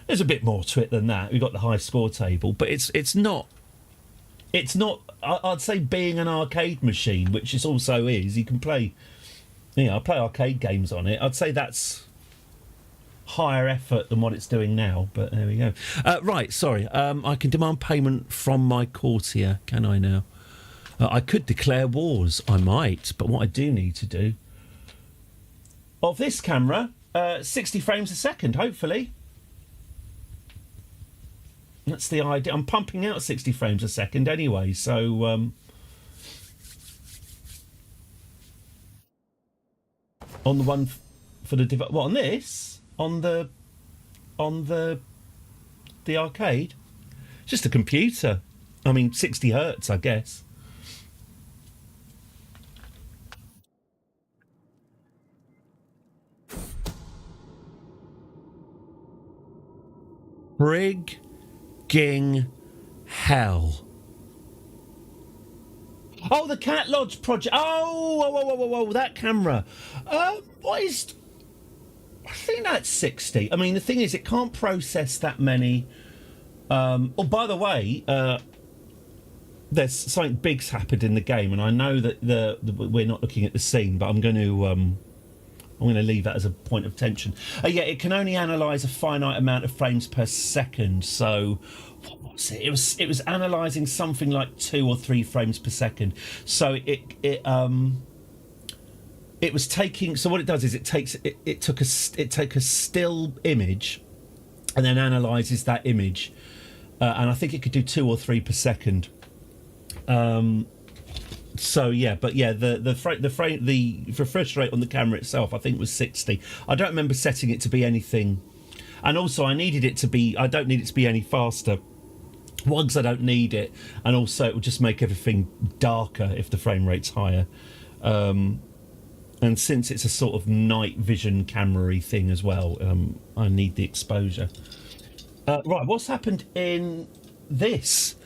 there's a bit more to it than that. We've got the high score table, but it's not. I'd say being an arcade machine, which it also is. You can play, I play arcade games on it. I'd say that's higher effort than what it's doing now. But there we go. Right, sorry. I can demand payment from my courtier. Can I now? I could declare wars. I might, but what I do need to do of this camera, 60 frames a second, hopefully. That's the idea. I'm pumping out 60 frames a second anyway, so on the one for the device. What, on this? On the arcade? It's just a computer. I mean, 60 hertz, I guess. Frigging hell. Oh, the Cat Lodge project. Oh, that camera. What is... I think that's 60. I mean, the thing is, it can't process that many. Oh, by the way, there's something big's happened in the game, and I know that we're not looking at the scene, but I'm going to leave that as a point of tension. Yeah, it can only analyse a finite amount of frames per second. So, what was it? It was analysing something like 2 or 3 frames per second. So it was taking. So what it does is it took a still image, and then analyses that image, and I think it could do 2 or 3 per second. So yeah, but yeah, the refresh rate on the camera itself, I think, was 60. I don't remember setting it to be anything, and also I needed it to be. I don't need it to be any faster. One, because I don't need it, and also it would just make everything darker if the frame rate's higher. And since it's a sort of night vision camera-y thing as well, I need the exposure. Right, what's happened in this?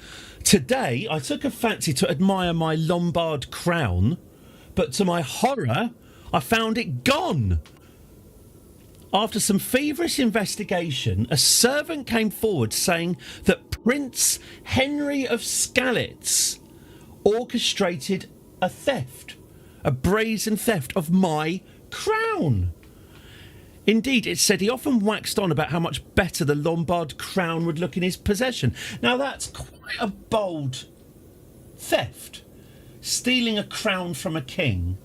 Today, I took a fancy to admire my Lombard crown, but to my horror, I found it gone. After some feverish investigation, a servant came forward saying that Prince Henry of Skalitz orchestrated a brazen theft of my crown. Indeed, it said he often waxed on about how much better the Lombard crown would look in his possession. Now, that's quite a bold theft. Stealing a crown from a king.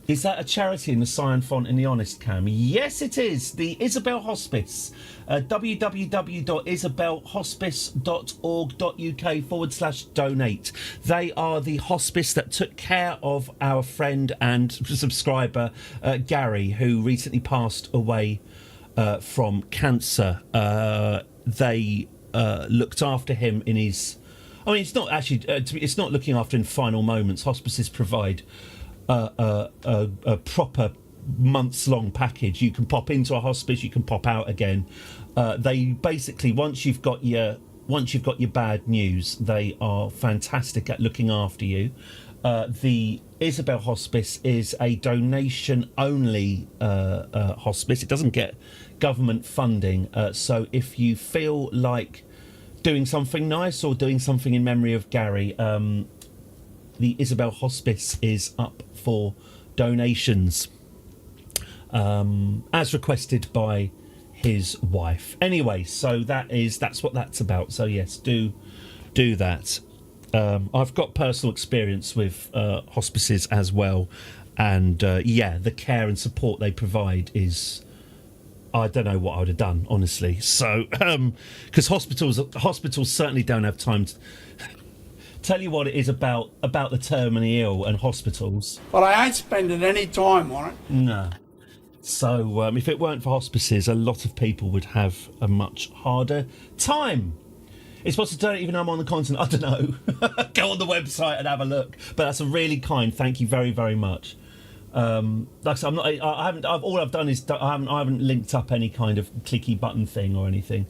Is that a charity in the cyan font in the Honest Cam? Yes, it is. The Isabel Hospice. www.isabelhospice.org.uk/donate. They are the hospice that took care of our friend and subscriber Gary, who recently passed away from cancer. They looked after him in his... I mean, it's not actually... it's not looking after in final moments. Hospices provide a proper months-long package. You can pop into a hospice, you can pop out again. They basically, once you've got your bad news, they are fantastic at looking after you. The Isabel Hospice is a donation-only hospice. It doesn't get government funding. So if you feel like doing something nice or doing something in memory of Gary, the Isabel Hospice is up for donations, as requested by his wife. Anyway, so that's what that's about. So yes, do that. I've got personal experience with hospices as well, and yeah, the care and support they provide is... I don't know what I would have done, honestly. So, because hospitals certainly don't have time to... Tell you what it is about the terminally ill and hospitals. But I ain't spending any time on it. No. So if it weren't for hospices, a lot of people would have a much harder time. It's supposed to donate even though I'm on the continent. I don't know. Go on the website and have a look. But that's a really kind. Thank you very, very much. Like I said, all I've done is I haven't linked up any kind of clicky button thing or anything.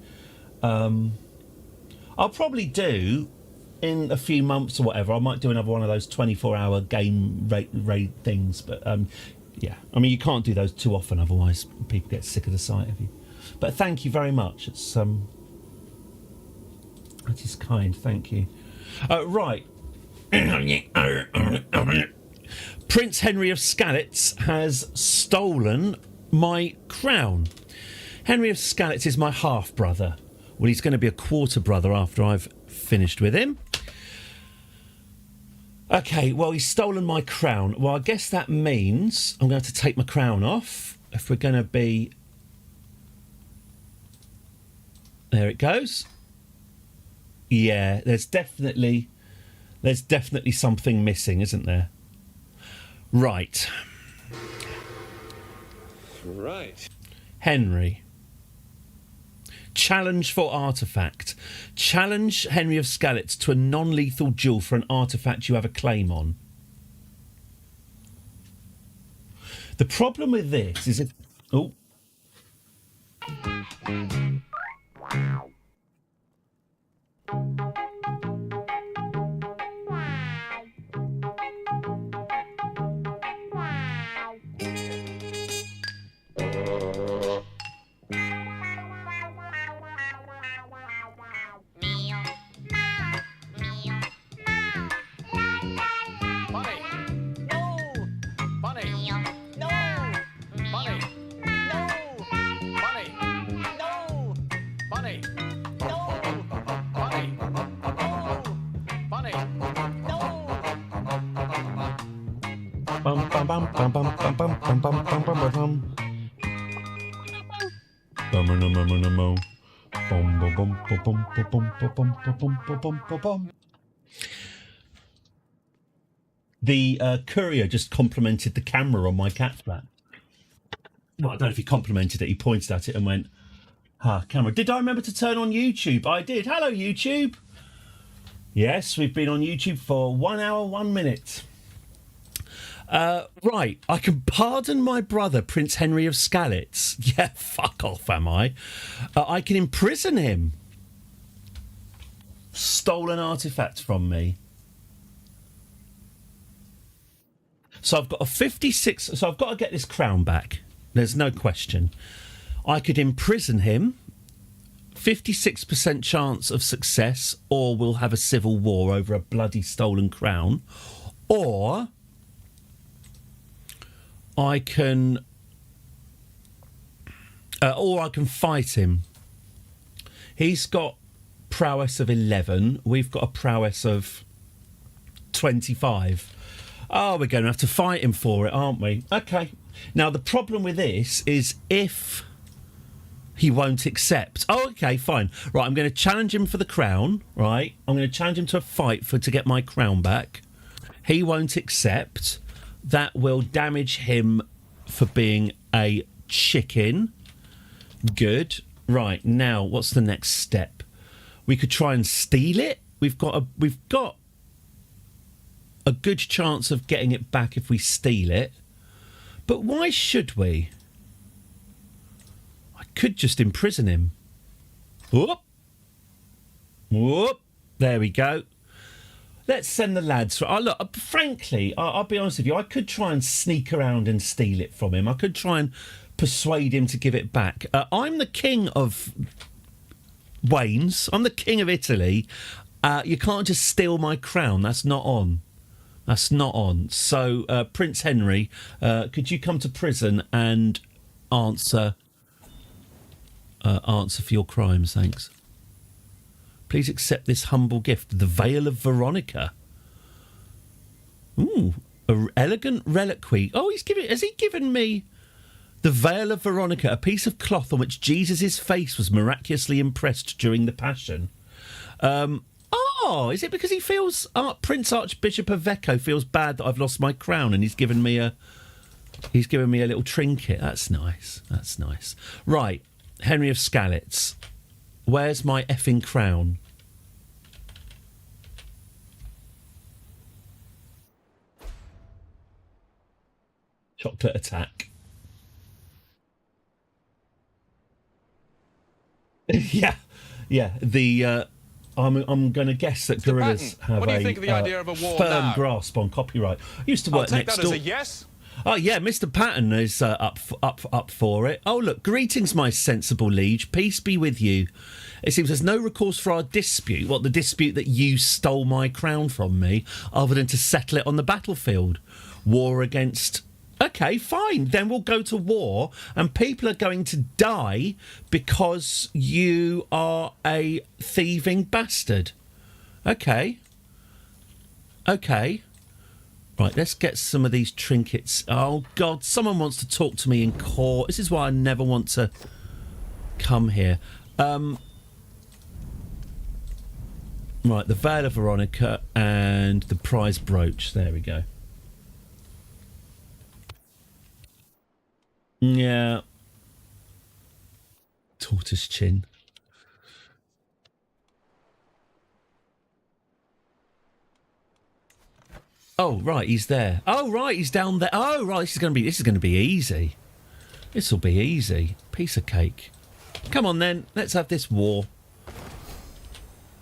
I'll probably do in a few months or whatever, I might do another one of those 24-hour game raid things. But yeah, I mean, you can't do those too often, otherwise people get sick of the sight of you. But thank you very much. It's that is kind. Thank you. Right. Prince Henry of Skalitz has stolen my crown. Henry of Skalitz is my half-brother. Well, he's going to be a quarter-brother after I've finished with him. Okay, well, he's stolen my crown. Well, I guess that means I'm going to have to take my crown off if we're going to be... There it goes. Yeah, there's definitely something missing, isn't there? Right. Right. Henry. Challenge for artefact. Challenge Henry of Skalitz to a non-lethal duel for an artefact you have a claim on. The problem with this is if... Oh. The courier just complimented the camera on my cat flap. Well, I don't know if he complimented it. He pointed at it and went, camera. Did I remember to turn on YouTube? I did. Hello, YouTube. Yes, we've been on YouTube for 1 hour, 1 minute. Right, I can pardon my brother, Prince Henry of Skalitz. Yeah, fuck off, am I? I can imprison him. Stolen artefact from me. So I've got a 56... So I've got to get this crown back. There's no question. I could imprison him. 56% chance of success, or we'll have a civil war over a bloody stolen crown. Or... I can fight him. He's got prowess of 11. We've got a prowess of 25. Oh, we're going to have to fight him for it, aren't we? Okay. Now, the problem with this is if he won't accept. Oh, okay, fine. Right, I'm going to challenge him for the crown, right? I'm going to challenge him to a fight to get my crown back. He won't accept. That will damage him for being a chicken. Good. Right, now, what's the next step? We could try and steal it. We've got a good chance of getting it back if we steal it. But why should we? I could just imprison him. Whoop. Whoop. There we go. Let's send the lads for... look, frankly, I'll be honest with you, I could try and sneak around and steal it from him. I could try and persuade him to give it back. I'm the king of Waynes. I'm the king of Italy. You can't just steal my crown. That's not on. That's not on. So, Prince Henry, could you come to prison and answer for your crimes? Thanks. Please accept this humble gift, the Veil of Veronica. Ooh, an elegant reliquary. Oh, has he given me the Veil of Veronica, a piece of cloth on which Jesus' face was miraculously impressed during the Passion? Is it because he feels Prince Archbishop of Vecco feels bad that I've lost my crown and he's given me a little trinket? That's nice. That's nice. Right, Henry of Skalitz. Where's my effing crown? Chocolate attack. Yeah. The I'm going to guess that gorillas Patton, have what do you think of the idea of a war firm now? grasp on copyright. I used to I'll work take next that door. as a yes. Oh yeah, Mr. Patton is up for it. Oh look, greetings, my sensible liege. Peace be with you. It seems there's no recourse for our dispute. What, the dispute that you stole my crown from me, other than to settle it on the battlefield? War against. Okay, fine. Then we'll go to war, and people are going to die because you are a thieving bastard. Okay. Okay. Right, let's get some of these trinkets. Oh, God, someone wants to talk to me in court. This is why I never want to come here. Right, the Veil of Veronica and the prize brooch. There we go. Yeah. Tortoise chin. Oh right, he's there. Oh right, he's down there. Oh right, this is going to be easy. This will be easy. Piece of cake. Come on then, let's have this war.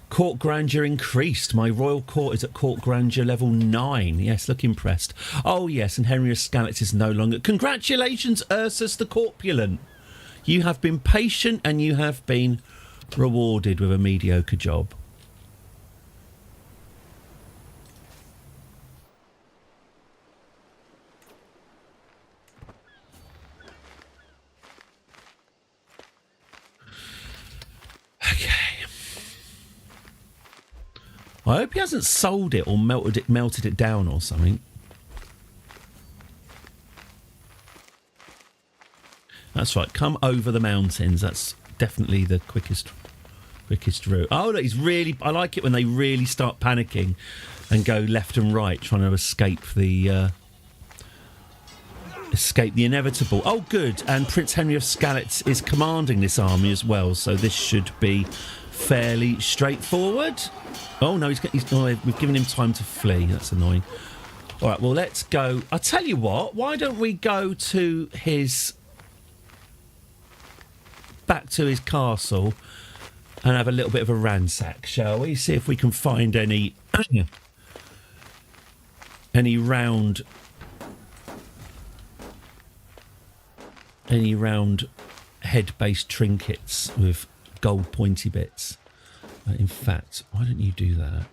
Court grandeur increased. My royal court is at court grandeur level 9. Yes, look impressed. Oh yes, and Henry of Scalets is no longer. Congratulations, Ursus the Corpulent. You have been patient and you have been rewarded with a mediocre job. Okay. I hope he hasn't sold it or melted it down or something. That's right. Come over the mountains. That's definitely the quickest route. Oh, look, he's really. I like it when they really start panicking and go left and right, trying to escape the inevitable. Oh, good. And Prince Henry of Scalets is commanding this army as well, so this should be fairly straightforward. Oh no, we've given him time to flee. That's annoying. All right, well, let's go. I'll tell you what. Why don't we go to back to his castle and have a little bit of a ransack, shall we? See if we can find any round head-based trinkets with gold pointy bits. In fact, why don't you do that?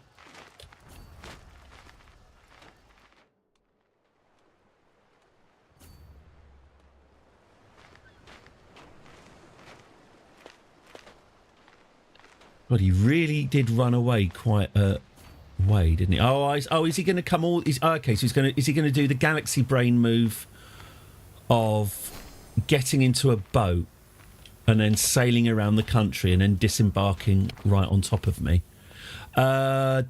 God, he really did run away quite a way, didn't he? Is he going to come all? Okay, so is he going to do the galaxy brain move of getting into a boat and then sailing around the country and then disembarking right on top of me? Yep.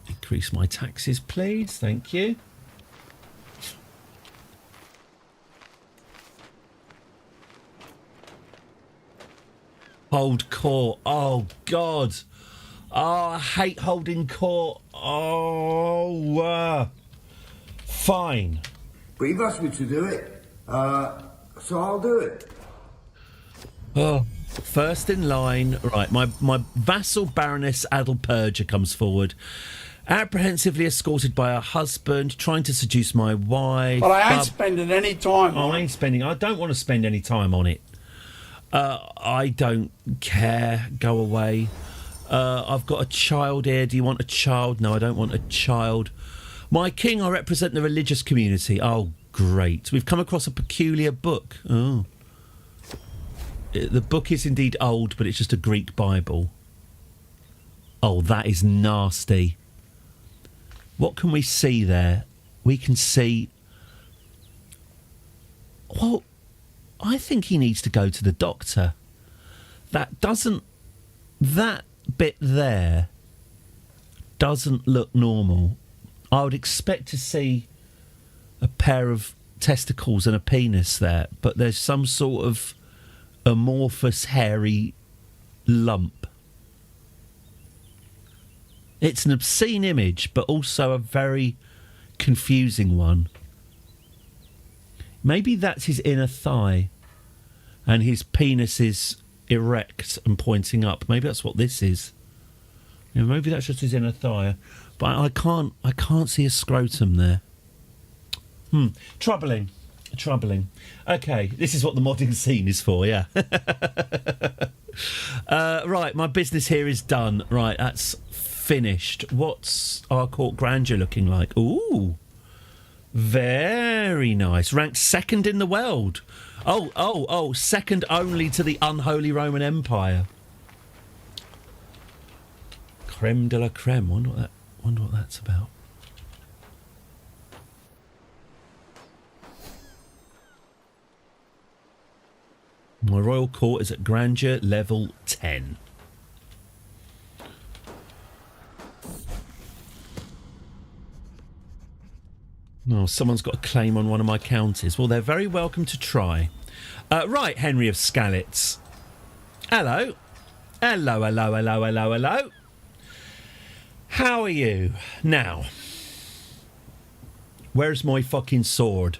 Decrease my taxes, please. Thank you. Hold court. Oh, God. Oh, I hate holding court. Oh, fine. But you've asked me to do it, so I'll do it. Oh, first in line. Right, my vassal Baroness Adelpurger comes forward, apprehensively escorted by her husband, trying to seduce my wife. But I ain't spending any time on it. I don't want to spend any time on it. I don't care. Go away. I've got a child here. Do you want a child? No, I don't want a child. My king, I represent the religious community. Oh, great. We've come across a peculiar book. Oh. The book is indeed old, but it's just a Greek Bible. Oh, that is nasty. What can we see there? We can see... Well, I think he needs to go to the doctor. That bit there doesn't look normal. I would expect to see a pair of testicles and a penis there, but there's some sort of amorphous, hairy lump. It's an obscene image, but also a very confusing one. Maybe that's his inner thigh, and his penis is erect and pointing up. Maybe that's what this is. You know, maybe that's just his inner thigh. But I can't see a scrotum there. Troubling. Okay, this is what the modding scene is for, yeah. Right, my business here is done. Right, that's finished. What's our court grandeur looking like? Ooh, very nice. Ranked second in the world. Oh, second only to the unholy Roman Empire. Creme de la creme. Wonder what that's about. My royal court is at grandeur level 10. Oh, someone's got a claim on one of my counties. Well, they're very welcome to try. Right, Henry of Skalitz. Hello. Hello. How are you? Now, where's my fucking sword?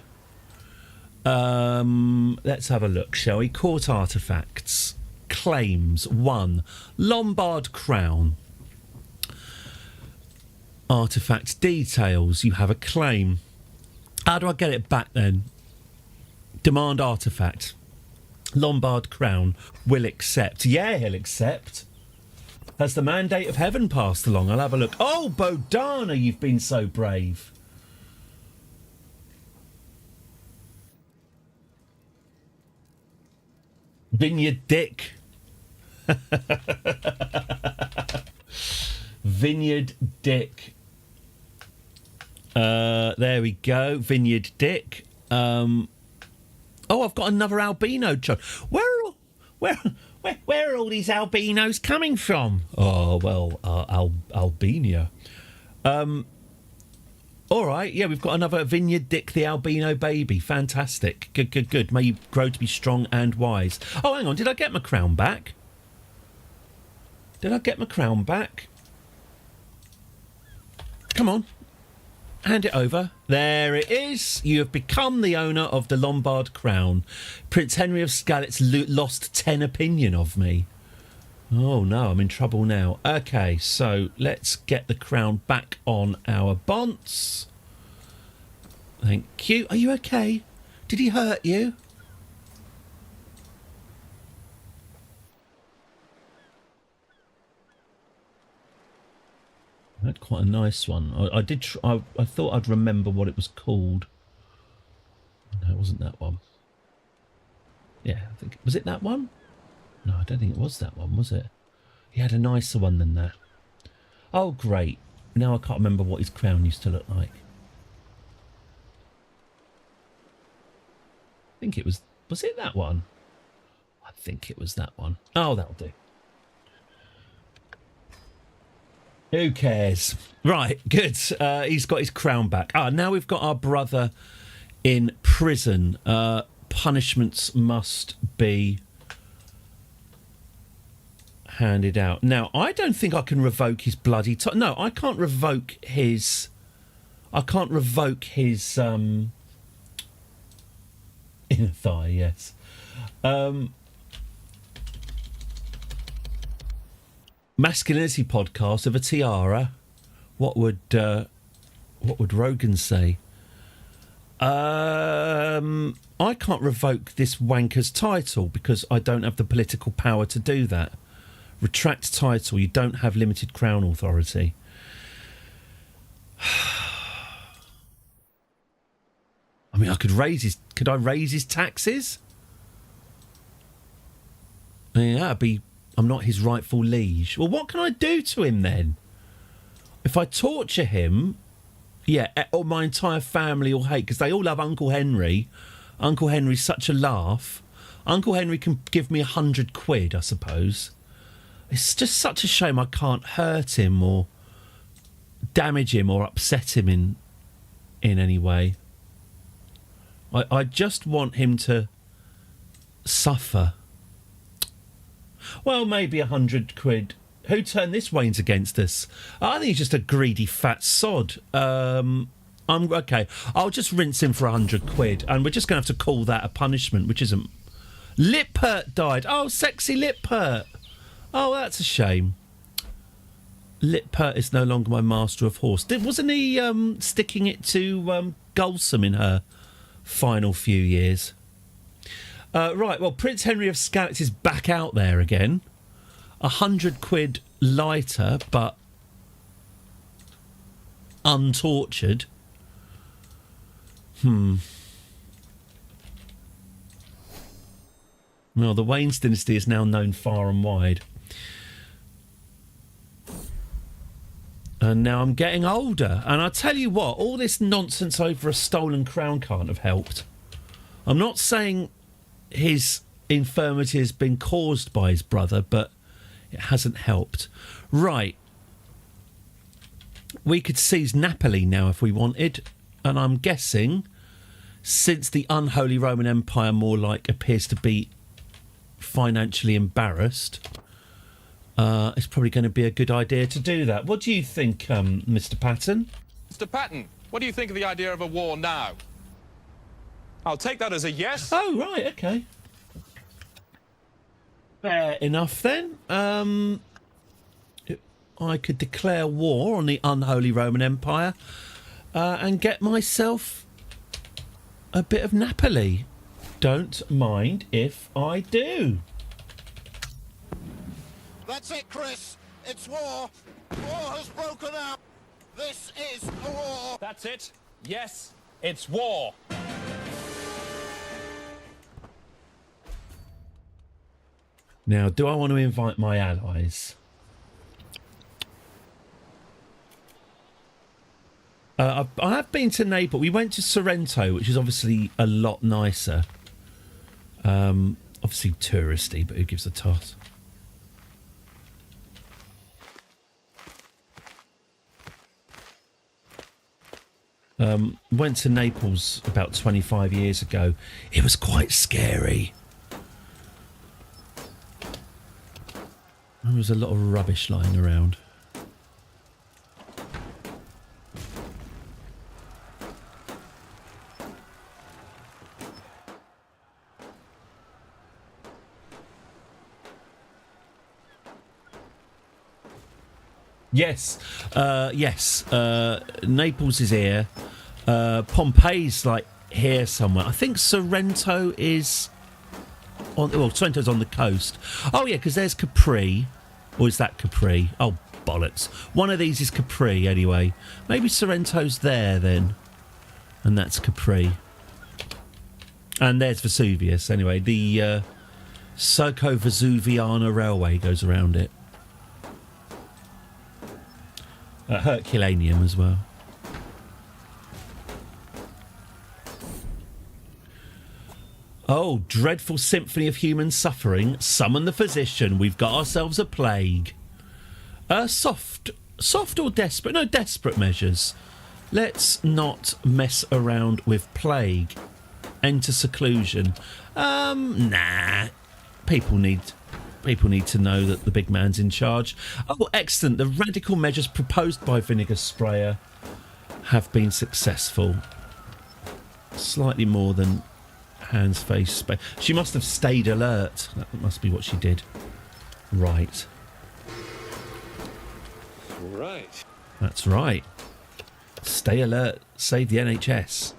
Let's have a look, shall we? Court artefacts. Claims. 1. Lombard crown. Artifact details. You have a claim. How do I get it back then? Demand artifact. Lombard crown. Will accept. Yeah, he'll accept. Has the mandate of heaven passed along? I'll have a look. Oh, Bodana, you've been so brave. Vineyard Dick. Vineyard Dick. There we go. Vineyard Dick. Oh, I've got another albino child. Where are all these albinos coming from? Oh, well, Albania. All right, yeah, we've got another Vineyard Dick the albino baby. Fantastic. Good. May you grow to be strong and wise. Oh, hang on, did I get my crown back? Come on. Hand it over. There it is. You have become the owner of the Lombard crown. Prince Henry of Skalitz lost 10 opinion of me. Oh, no, I'm in trouble now. OK, so let's get the crown back on our bonce. Thank you. Are you OK? Did he hurt you? I had quite a nice one. I thought I'd remember what it was called. No, it wasn't that one. Yeah, I think... Was it that one? No, I don't think it was that one, was it? He had a nicer one than that. Oh, great. Now I can't remember what his crown used to look like. I think it was... Was it that one? I think it was that one. Oh, that'll do. Who cares? Right, good. He's got his crown back. Now we've got our brother in prison. Punishments must be handed out. Now, I don't think I can revoke his bloody... No, I can't revoke his... inner thigh, yes. Masculinity podcast of a tiara. What would Rogan say? I can't revoke this wanker's title because I don't have the political power to do that. Retract title. You don't have limited crown authority. I mean, could I raise his taxes? I mean, that'd be... I'm not his rightful liege. Well, what can I do to him then? If I torture him, yeah, or my entire family will hate, because they all love Uncle Henry. Uncle Henry's such a laugh. Uncle Henry can give me £100, I suppose. It's just such a shame I can't hurt him or damage him or upset him in any way. I just want him to suffer. Well, maybe £100. Who turned this Wayne's against us? I think he's just a greedy fat sod. I'm okay. I'll just rinse him for £100, and we're just going to have to call that a punishment, which isn't Lippert died. Oh, sexy Lippert. Oh, that's a shame. Lippert is no longer my master of horse. Wasn't he sticking it to Gulsum in her final few years? Right, well, Prince Henry of Scout is back out there again. £100 lighter, but untortured. Well, the Waynes dynasty is now known far and wide. And now I'm getting older. And I tell you what, all this nonsense over a stolen crown can't have helped. I'm not saying his infirmity has been caused by his brother, but it hasn't helped. Right. We could seize Napoli now if we wanted. And I'm guessing, since the unholy Roman Empire more like appears to be financially embarrassed, it's probably going to be a good idea to do that. What do you think, Mr. Patton? Mr. Patton, what do you think of the idea of a war now? I'll take that as a yes. Oh, right, okay. Fair enough, then. I could declare war on the unholy Roman Empire and get myself a bit of Napoli. Don't mind if I do. That's it, Chris. It's war. War has broken out. This is a war. That's it. Yes, it's war. Now, do I want to invite my allies? I have been to Naples. We went to Sorrento, which is obviously a lot nicer. Obviously touristy, but who gives a toss? Went to Naples about 25 years ago. It was quite scary. There was a lot of rubbish lying around. Yes, yes. Naples is here. Pompeii's like here somewhere. I think Sorrento is on. Well, Sorrento's on the coast. Oh yeah, because there's Capri, or is that Capri? Oh bollocks! One of these is Capri anyway. Maybe Sorrento's there then, and that's Capri. And there's Vesuvius anyway. The Circo-Vesuviana Railway goes around it. Herculaneum as well. Oh, dreadful symphony of human suffering. Summon the physician. We've got ourselves a plague. Soft or desperate? No, desperate measures. Let's not mess around with plague. Enter seclusion. Nah. People need to know that the big man's in charge. Oh, excellent. The radical measures proposed by Vinegar Sprayer have been successful. Slightly more than hands, face, space. She must have stayed alert. That must be what she did. Right. Right. That's right. Stay alert. Save the NHS.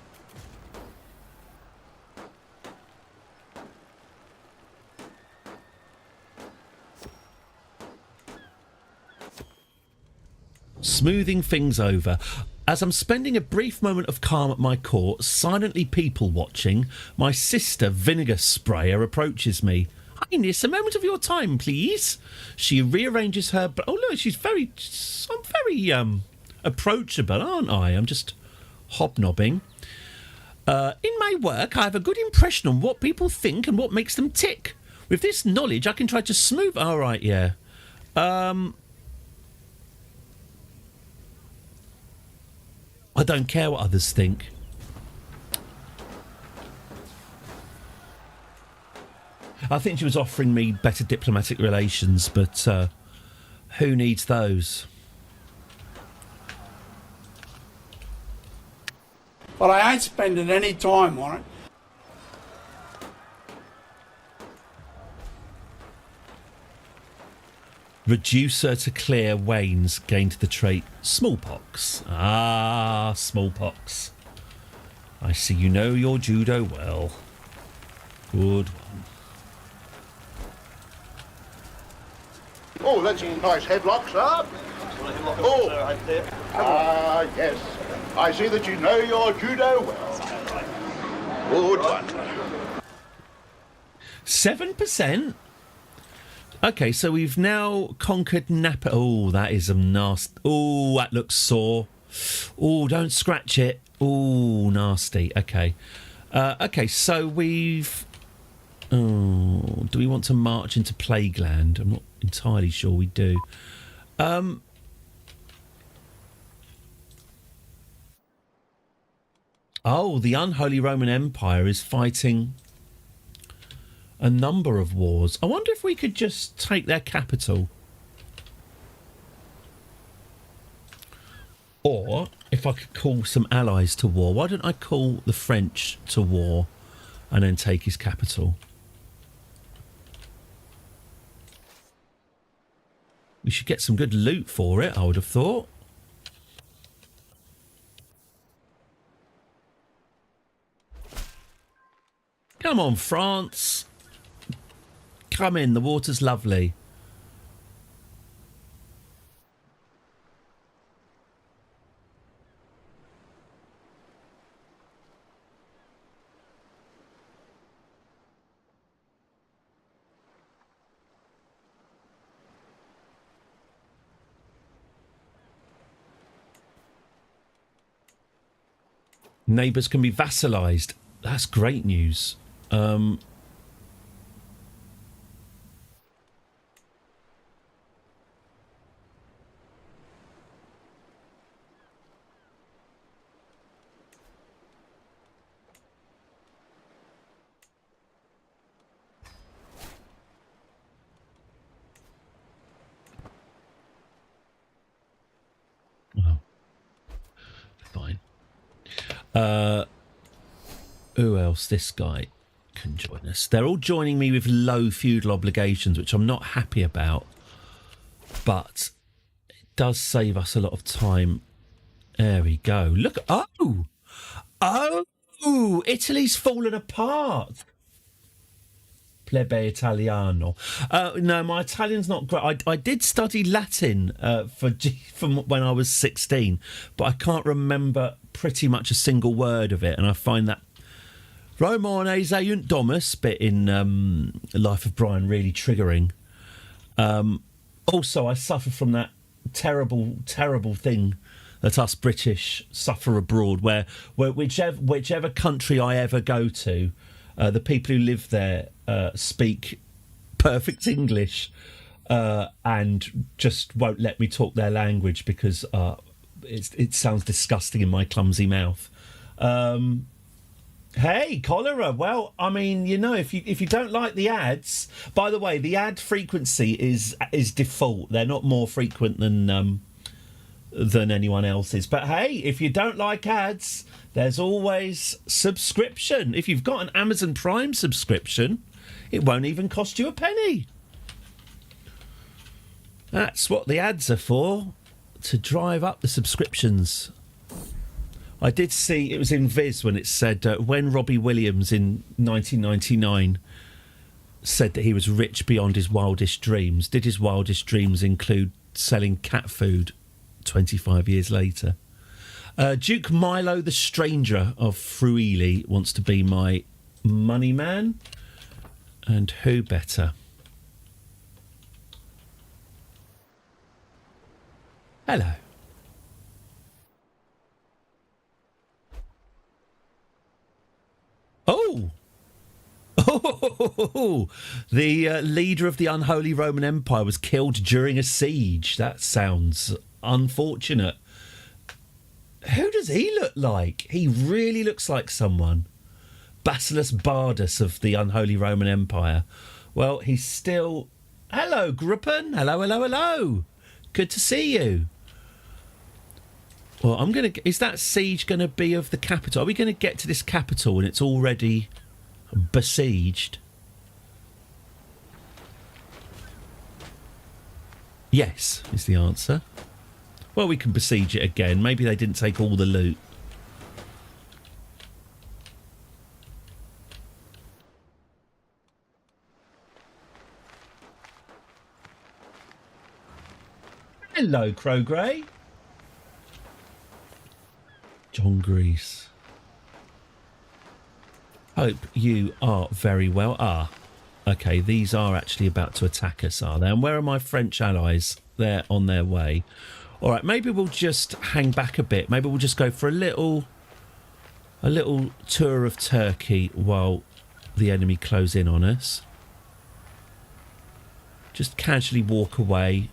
Smoothing things over. As I'm spending a brief moment of calm at my court, silently people watching, my sister, Vinegar Sprayer, approaches me. Highness, a moment of your time, please. She rearranges her... Oh, look, I'm very approachable, aren't I? I'm just hobnobbing. In my work, I have a good impression on what people think and what makes them tick. With this knowledge, I can try to smooth... All right, yeah. I don't care what others think. I think she was offering me better diplomatic relations, but who needs those? But I ain't spending any time on it. Reducer to clear wanes gained the trait smallpox. Ah, smallpox. I see you know your judo well. Good one. Oh, that's a nice headlock, sir. Oh, yes. I see that you know your judo well. Good one. 7%? Okay, so we've now conquered Napa. Oh, that is a nasty. Oh, that looks sore. Oh, don't scratch it. Oh, nasty. Okay. Okay, so we've... Oh, do we want to march into Plagueland? I'm not entirely sure we do. Oh, the unholy Roman Empire is fighting a number of wars. I wonder if we could just take their capital. Or if I could call some allies to war. Why don't I call the French to war and then take his capital? We should get some good loot for it, I would have thought. Come on, France. Come in, the water's lovely. Neighbours can be vassalised. That's great news. Oh, fine. Who else? This guy can join us. They're all joining me with low feudal obligations, which I'm not happy about. But it does save us a lot of time. There we go. Look. Oh! Oh! Italy's fallen apart. Plebe Italiano. No, my Italian's not great. I did study Latin from when I was 16, but I can't remember pretty much a single word of it, and I find that Romanes Aunt Domus bit in Life of Brian really triggering. Also, I suffer from that terrible, terrible thing that us British suffer abroad, where whichever country I ever go to, the people who live there speak perfect English and just won't let me talk their language because it sounds disgusting in my clumsy mouth. Hey, cholera. Well, I mean, you know, if you don't like the ads, by the way, the ad frequency is default. They're not more frequent than anyone else's. But hey, if you don't like ads, there's always subscription. If you've got an Amazon Prime subscription, it won't even cost you a penny. That's what the ads are for, to drive up the subscriptions. I did see, it was in Viz when it said, when Robbie Williams in 1999 said that he was rich beyond his wildest dreams, did his wildest dreams include selling cat food 25 years later? Duke Milo the Stranger of Fruili wants to be my money man. And who better? Hello. Oh! Oh! The leader of the unholy Roman Empire was killed during a siege. That sounds unfortunate. Who does he look like? He really looks like someone. Basileus Bardus of the unholy Roman Empire. Well, he's still... Hello, Gruppen. Hello, hello, hello. Good to see you. Well, I'm going to... Is that siege going to be of the capital? Are we going to get to this capital and it's already besieged? Yes, is the answer. Well, we can besiege it again. Maybe they didn't take all the loot. Hello, Crowgrey. John Grease. Hope you are very well. Ah, okay, these are actually about to attack us, are they? And where are my French allies? They're on their way. All right, maybe we'll just hang back a bit. Maybe we'll just go for a little tour of Turkey while the enemy close in on us. Just casually walk away.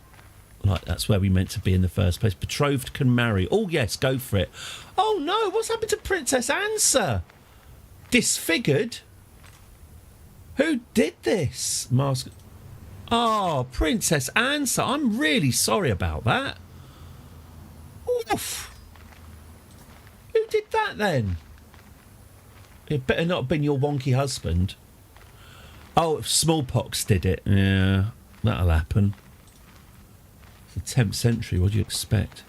Like that's where we meant to be in the first place. Betrothed can marry. Oh, yes, go for it. Oh, no, what's happened to Princess Ansa? Disfigured? Who did this? Mask. Oh, Princess Ansa. I'm really sorry about that. Oof. Who did that then? It better not have been your wonky husband. Oh, smallpox did it. Yeah, that'll happen. The 10th century, what do you expect?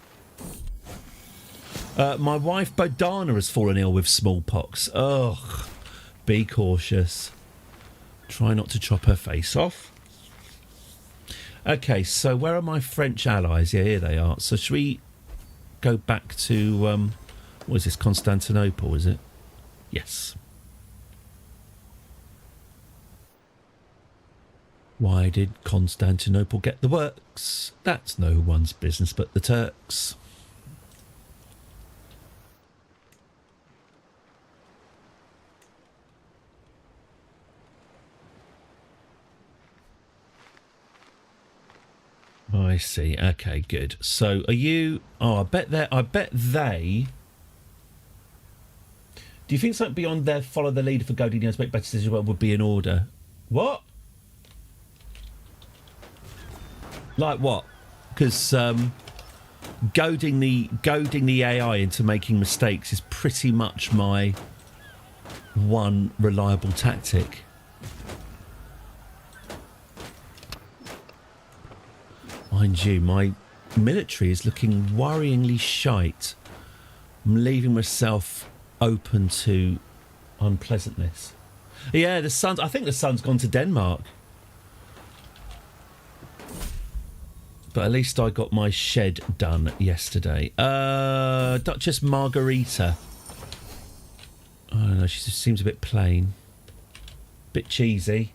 My wife Bodana has fallen ill with smallpox. Ugh. Be cautious. Try not to chop her face off. Okay, so where are my French allies? Yeah, here they are. So should we go back to, what is this, Constantinople, is it? Yes. Why did Constantinople get the works? That's no one's business but the Turks. I see. Okay, good. So are you... Oh, I bet they... Do you think something beyond their follow the leader for Godinians make better decisions would be in order? What? Like what? Because goading the AI into making mistakes is pretty much my one reliable tactic. Mind you, my military is looking worryingly shite. I'm leaving myself open to unpleasantness. Yeah, the Sun's... I think the Sun's gone to Denmark. But at least I got my shed done yesterday. Duchess Margarita. I don't know, she just seems a bit plain. Bit cheesy.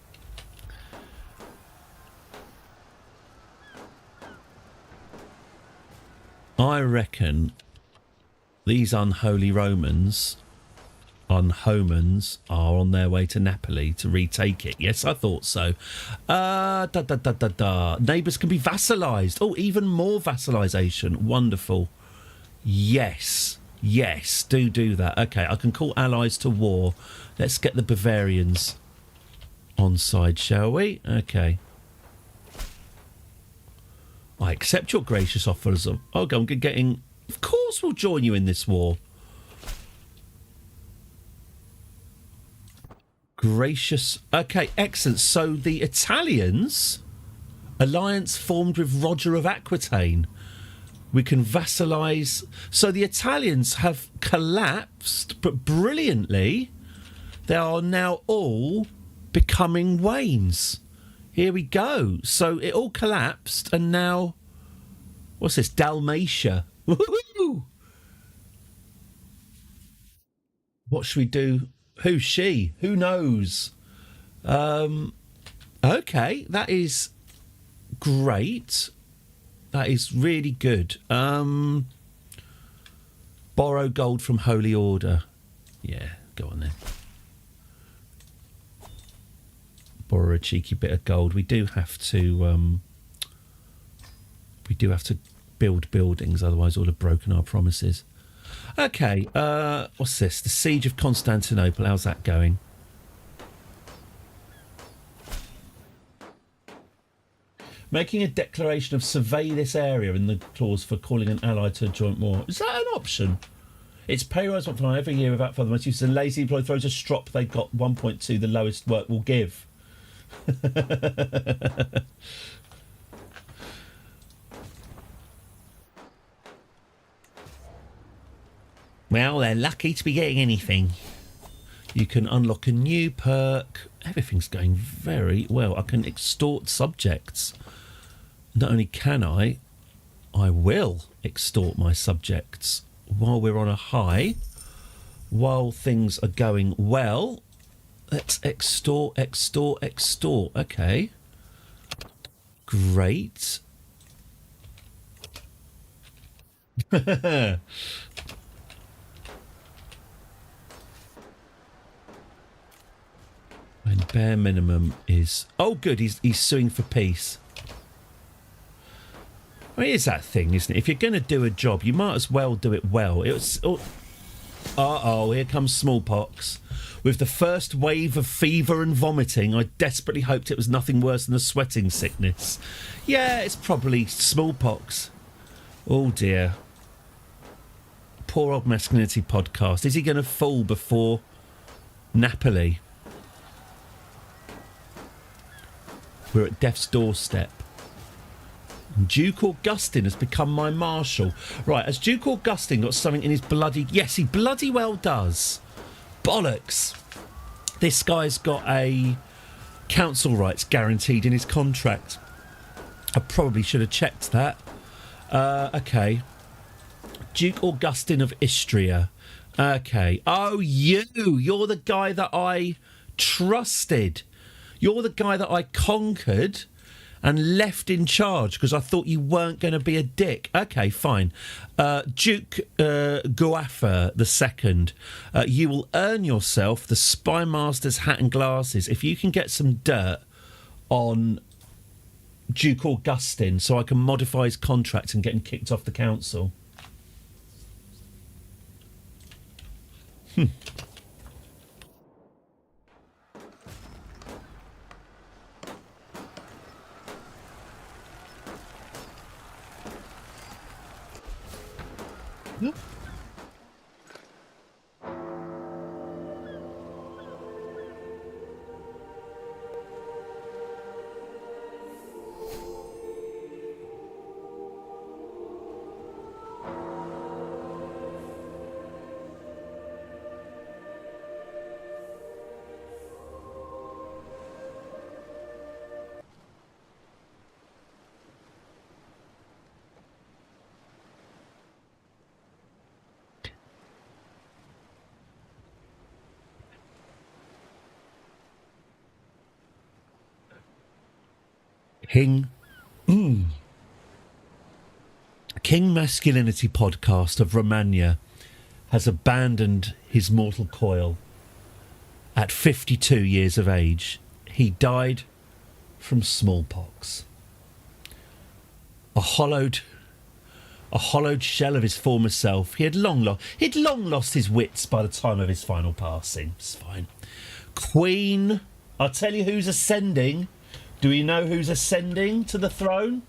I reckon these unholy Romans, unhomans, are on their way to Napoli to retake it. Yes, I thought so. Neighbours can be vassalised. Oh, even more vassalisation. Wonderful. Yes. Yes, do that. Okay, I can call allies to war. Let's get the Bavarians on side, shall we? Okay. I accept your gracious offers of... Oh, I'm getting... Of course we'll join you in this war. Gracious... Okay, excellent. So the Italians... Alliance formed with Roger of Aquitaine. We can vassalise... So the Italians have collapsed, but brilliantly, they are now all becoming Waynes. Here we go. So it all collapsed, and now... What's this? Dalmatia. Woo-hoo! What should we do? Who's she? Who knows? Okay, that is great. That is really good. Borrow gold from Holy Order. Yeah, go on then. Borrow a cheeky bit of gold. We do have to build buildings, otherwise we'll have broken our promises. Okay, what's this? The Siege of Constantinople. How's that going? Making a declaration of survey this area in the clause for calling an ally to a joint war. Is that an option? Its pay rise one for every year without further most use. A lazy employee throws a strop, they've got 1.2, the lowest work will give. Well, they're lucky to be getting anything. You can unlock a new perk. Everything's going very well. I can extort subjects. Not only can I will extort my subjects while we're on a high. While things are going well, let's extort. Okay. Great. When bare minimum is... Oh, good, he's suing for peace. I mean, it's that thing, isn't it? If you're going to do a job, you might as well do it well. It was... Uh-oh, here comes smallpox. With the first wave of fever and vomiting, I desperately hoped it was nothing worse than a sweating sickness. Yeah, it's probably smallpox. Oh, dear. Poor old masculinity podcast. Is he going to fall before Napoli? We're at death's doorstep. Duke Augustin has become my marshal. Right, has Duke Augustin got something in his bloody... Yes, he bloody well does. Bollocks. This guy's got a council rights guaranteed in his contract. I probably should have checked that. Okay. Duke Augustin of Istria. Okay. Oh, you're the guy that I trusted. You're the guy that I conquered and left in charge because I thought you weren't going to be a dick. Okay, fine. Duke Guafa II, you will earn yourself the Spy Master's hat and glasses if you can get some dirt on Duke Augustin so I can modify his contract and get him kicked off the council. Yep. King Masculinity Podcast of Romagna has abandoned his mortal coil at 52 years of age. He died from smallpox. A hollowed shell of his former self. He'd long lost his wits by the time of his final passing. It's fine. Queen, I'll tell you who's ascending. Do we know who's ascending to the throne?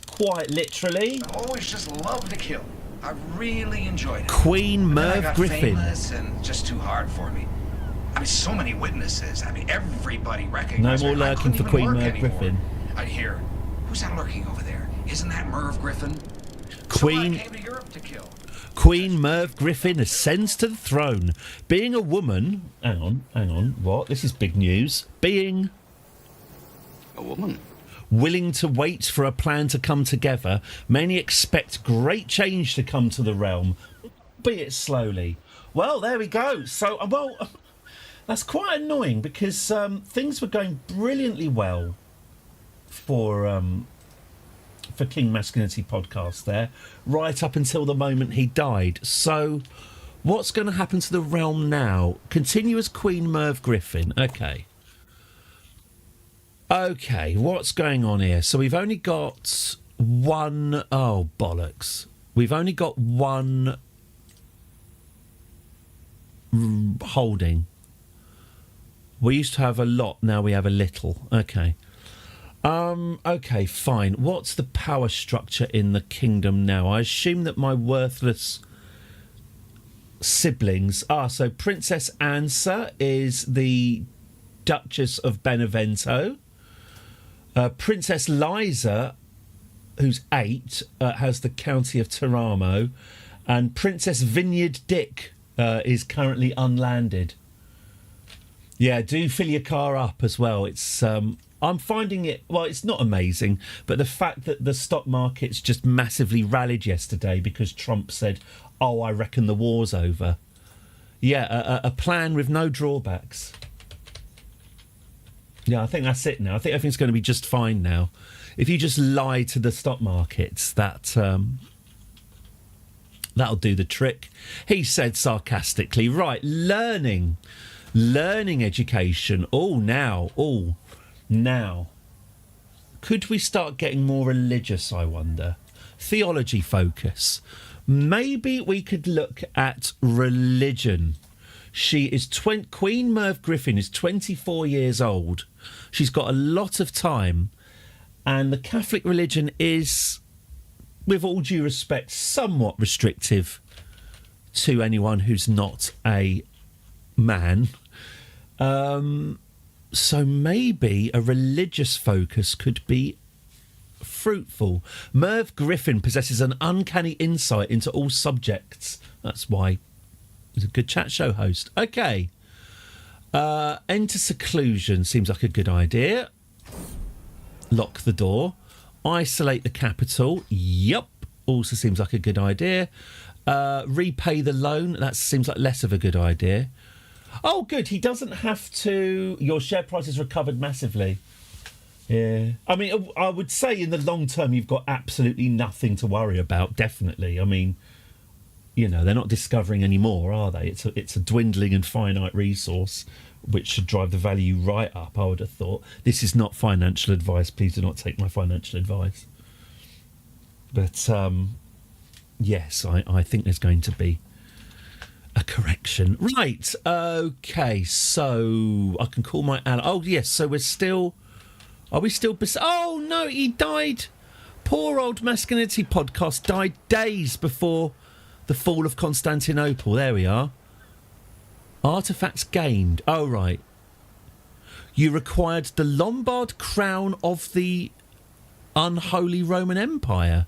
Quite literally. I always just loved to kill. I really enjoyed it. Queen Merv I got Griffin. Famous and just too hard for me. I mean, so many witnesses. I mean, everybody recognized No more me. I lurking couldn't for even Queen work Merv anymore. Griffin. I'd hear, who's that lurking over there? Isn't that Merv Griffin? Queen. So I came to Europe to kill. Queen Merv Griffin ascends to the throne. Being a woman... Hang on. What? This is big news. Being... A woman. Willing to wait for a plan to come together, many expect great change to come to the realm, be it slowly. Well, there we go. So, that's quite annoying because things were going brilliantly well for King Masculinity Podcast there, right up until the moment he died. So, what's going to happen to the realm now? Continue as Queen Merv Griffin. Okay, what's going on here? So we've only got one... Oh, bollocks. We've only got one holding. We used to have a lot, now we have a little. Okay. Okay, fine. What's the power structure in the kingdom now? I assume that my worthless siblings... so Princess Ansa is the Duchess of Benevento. Princess Liza, who's 8, has the County of Teramo, And Princess Vineyard Dick is currently unlanded. Yeah, do fill your car up as well. It's I'm finding it, well, it's not amazing, but the fact that the stock market's just massively rallied yesterday because Trump said, oh, I reckon the war's over. Yeah, a plan with no drawbacks. Yeah, I think that's it now. I think everything's going to be just fine now. If you just lie to the stock markets, that'll do the trick. He said sarcastically. Right, learning education. Now. Could we start getting more religious, I wonder? Theology focus. Maybe we could look at religion. She is Queen Merv Griffin is 24 years old. She's got a lot of time. And the Catholic religion is, with all due respect, somewhat restrictive to anyone who's not a man. So maybe a religious focus could be fruitful. Merv Griffin possesses an uncanny insight into all subjects. That's why he's a good chat show host. Okay. Enter seclusion seems like a good idea. Lock the door. Isolate the capital. Yup. Also seems like a good idea. Repay the loan. That seems like less of a good idea. Oh, good. He doesn't have to... Your share price has recovered massively. Yeah. I mean, I would say in the long term, you've got absolutely nothing to worry about, definitely. I mean, you know, they're not discovering any more, are they? It's a dwindling and finite resource, which should drive the value right up, I would have thought. This is not financial advice. Please do not take my financial advice. But, yes, I think there's going to be a correction. Right, okay, so I can call my ally. Oh, yes, so we're still... Are we still... Oh, no, he died. Poor old Masculinity Podcast died days before the fall of Constantinople. There we are. Artefacts gained. Oh, right. You required the Lombard crown of the unholy Roman Empire.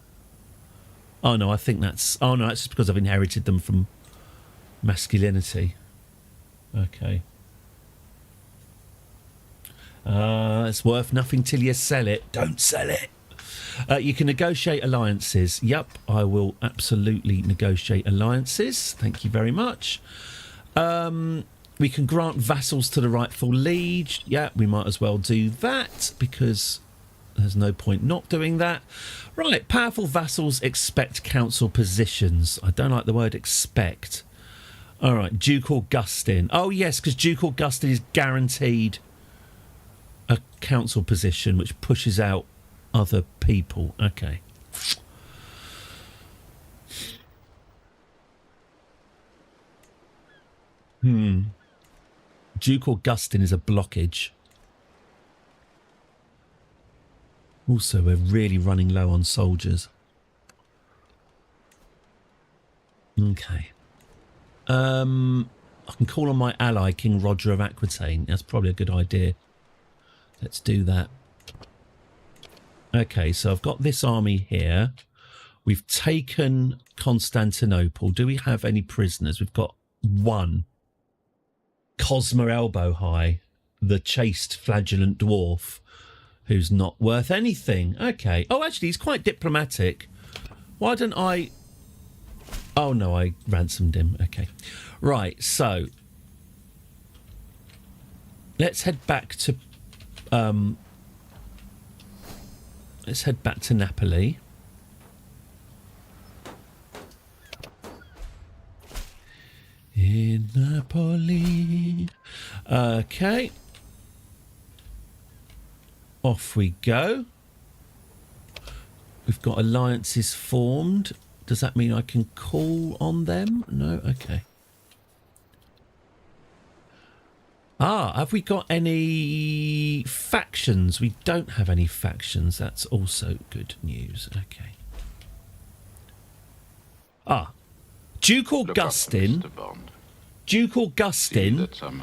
Oh, no, I think that's... Oh, no, that's just because I've inherited them from masculinity. Okay. It's worth nothing till you sell it. Don't sell it. You can negotiate alliances. Yep, I will absolutely negotiate alliances. Thank you very much. We can grant vassals to the rightful liege. Yeah, we might as well do that because there's no point not doing that. Right, powerful vassals expect council positions. I don't like the word expect. All right, Duke Augustine. Oh, yes, because Duke Augustine is guaranteed a council position which pushes out other people. Okay. Duke Augustine is a blockage. Also, we're really running low on soldiers. Okay. I can call on my ally, King Roger of Aquitaine. That's probably a good idea. Let's do that. Okay, so I've got this army here. We've taken Constantinople. Do we have any prisoners? We've got one. Cosma Elbow High, the chaste flagellant dwarf, who's not worth anything. Okay. Oh, actually, he's quite diplomatic. Why don't I... Oh, no, I ransomed him. Okay. Right, so... Let's head back to... Let's head back to Napoli. In Napoli. Okay. Off we go. We've got alliances formed. Does that mean I can call on them? No? Okay. Ah, have we got any factions? We don't have any factions. That's also good news. Okay. Ah. Duke Augustine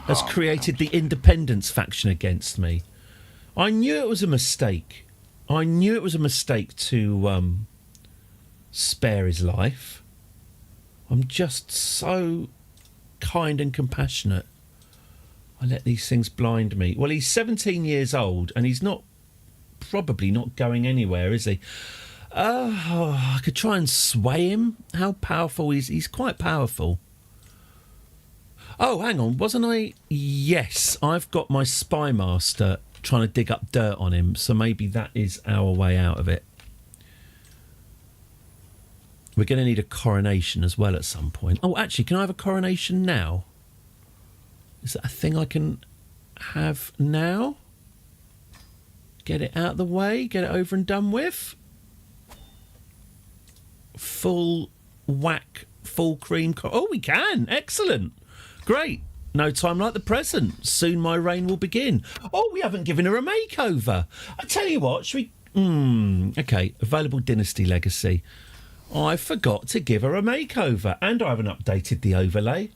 has created the independence faction against me. I knew it was a mistake. I knew it was a mistake to spare his life. I'm just so kind and compassionate. I let these things blind me. Well, he's 17 years old and he's probably not going anywhere, is he? I could try and sway him. How powerful he's quite powerful. Oh, hang on, wasn't I? Yes, I've got my spy master trying to dig up dirt on him, so maybe that is our way out of it. We're going to need a coronation as well at some point. Oh, actually, can I have a coronation now? Is that a thing I can have now? Get it out of the way, get it over and done with. Full whack, full cream. Oh, we can. Excellent. Great. No time like the present. Soon my reign will begin. Oh, we haven't given her a makeover. I tell you what, should we... okay, available dynasty legacy. I forgot to give her a makeover, and I haven't updated the overlay.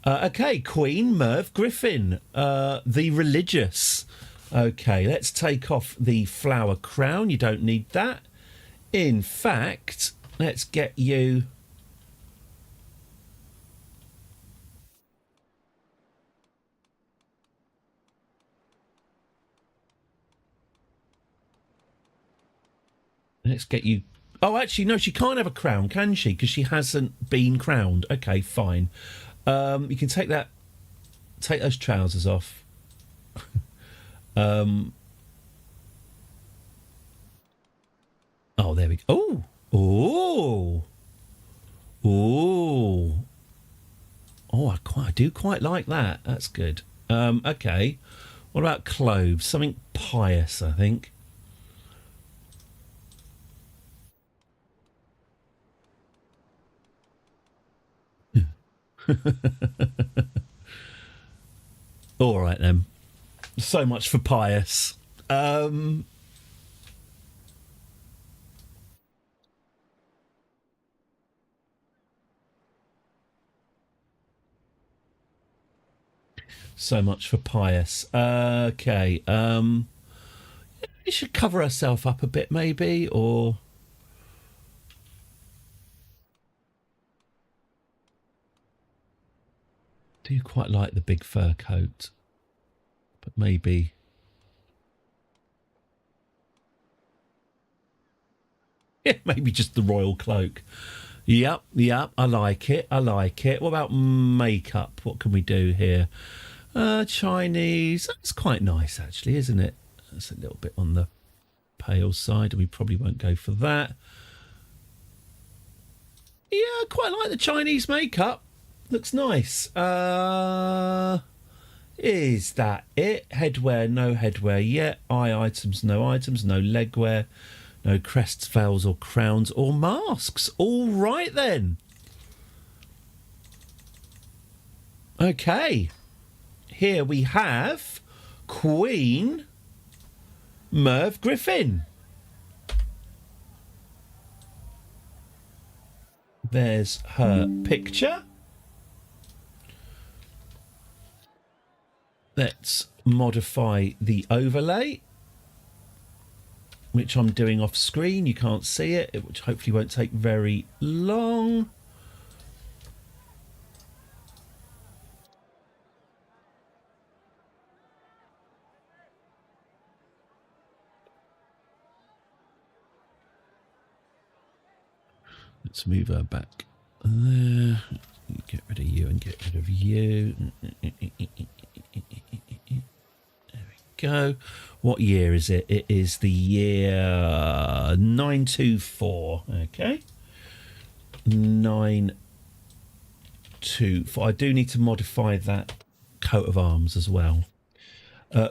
Okay, Queen Merv Griffin, the religious. Okay, let's take off the flower crown. You don't need that. In fact, let's get you... Let's get you... Oh, actually, no, she can't have a crown, can she? Because she hasn't been crowned. Okay, fine. You can take those trousers off. Oh, there we go. Oh, I do quite like that. That's good. Okay. What about clothes? Something pious, I think. All right then. So much for pious. So much for pious. Okay. You should cover herself up a bit, maybe, or... do quite like the big fur coat, but maybe... yeah, maybe just the royal cloak. Yep, I like it. What about makeup? What can we do here? Chinese. That's quite nice, actually, isn't it? That's a little bit on the pale side, and we probably won't go for that. Yeah, I quite like the Chinese makeup. Looks nice. Is that it? Headwear, no headwear yet. Eye items, no legwear. No crests, veils or crowns or masks. All right then. Okay. Here we have Queen Merv Griffin. There's her picture. Let's modify the overlay, which I'm doing off screen. You can't see it, which hopefully won't take very long. Let's move her back there. Get rid of you and get rid of you. There we go. What year is it? It is the year 924. Okay. 924. I do need to modify that coat of arms as well.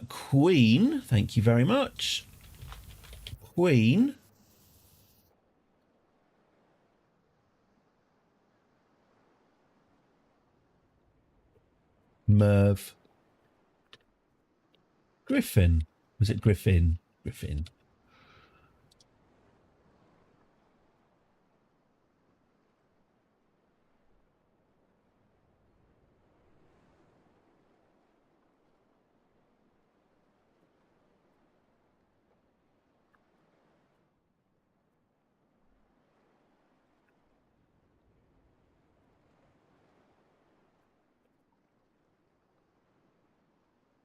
Queen, thank you very much. Queen Merv Griffin. Was it Griffin? Griffin.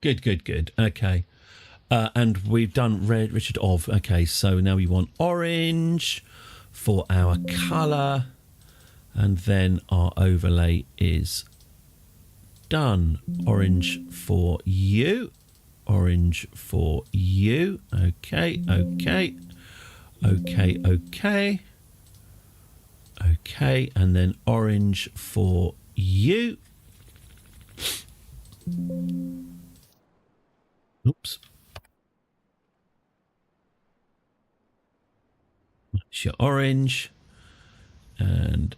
Good. Okay. And we've done red, Richard of. Okay, so now we want orange for our colour. And then our overlay is done. Orange for you. Orange for you. Okay. Okay, and then orange for you. Oops. That's your orange. And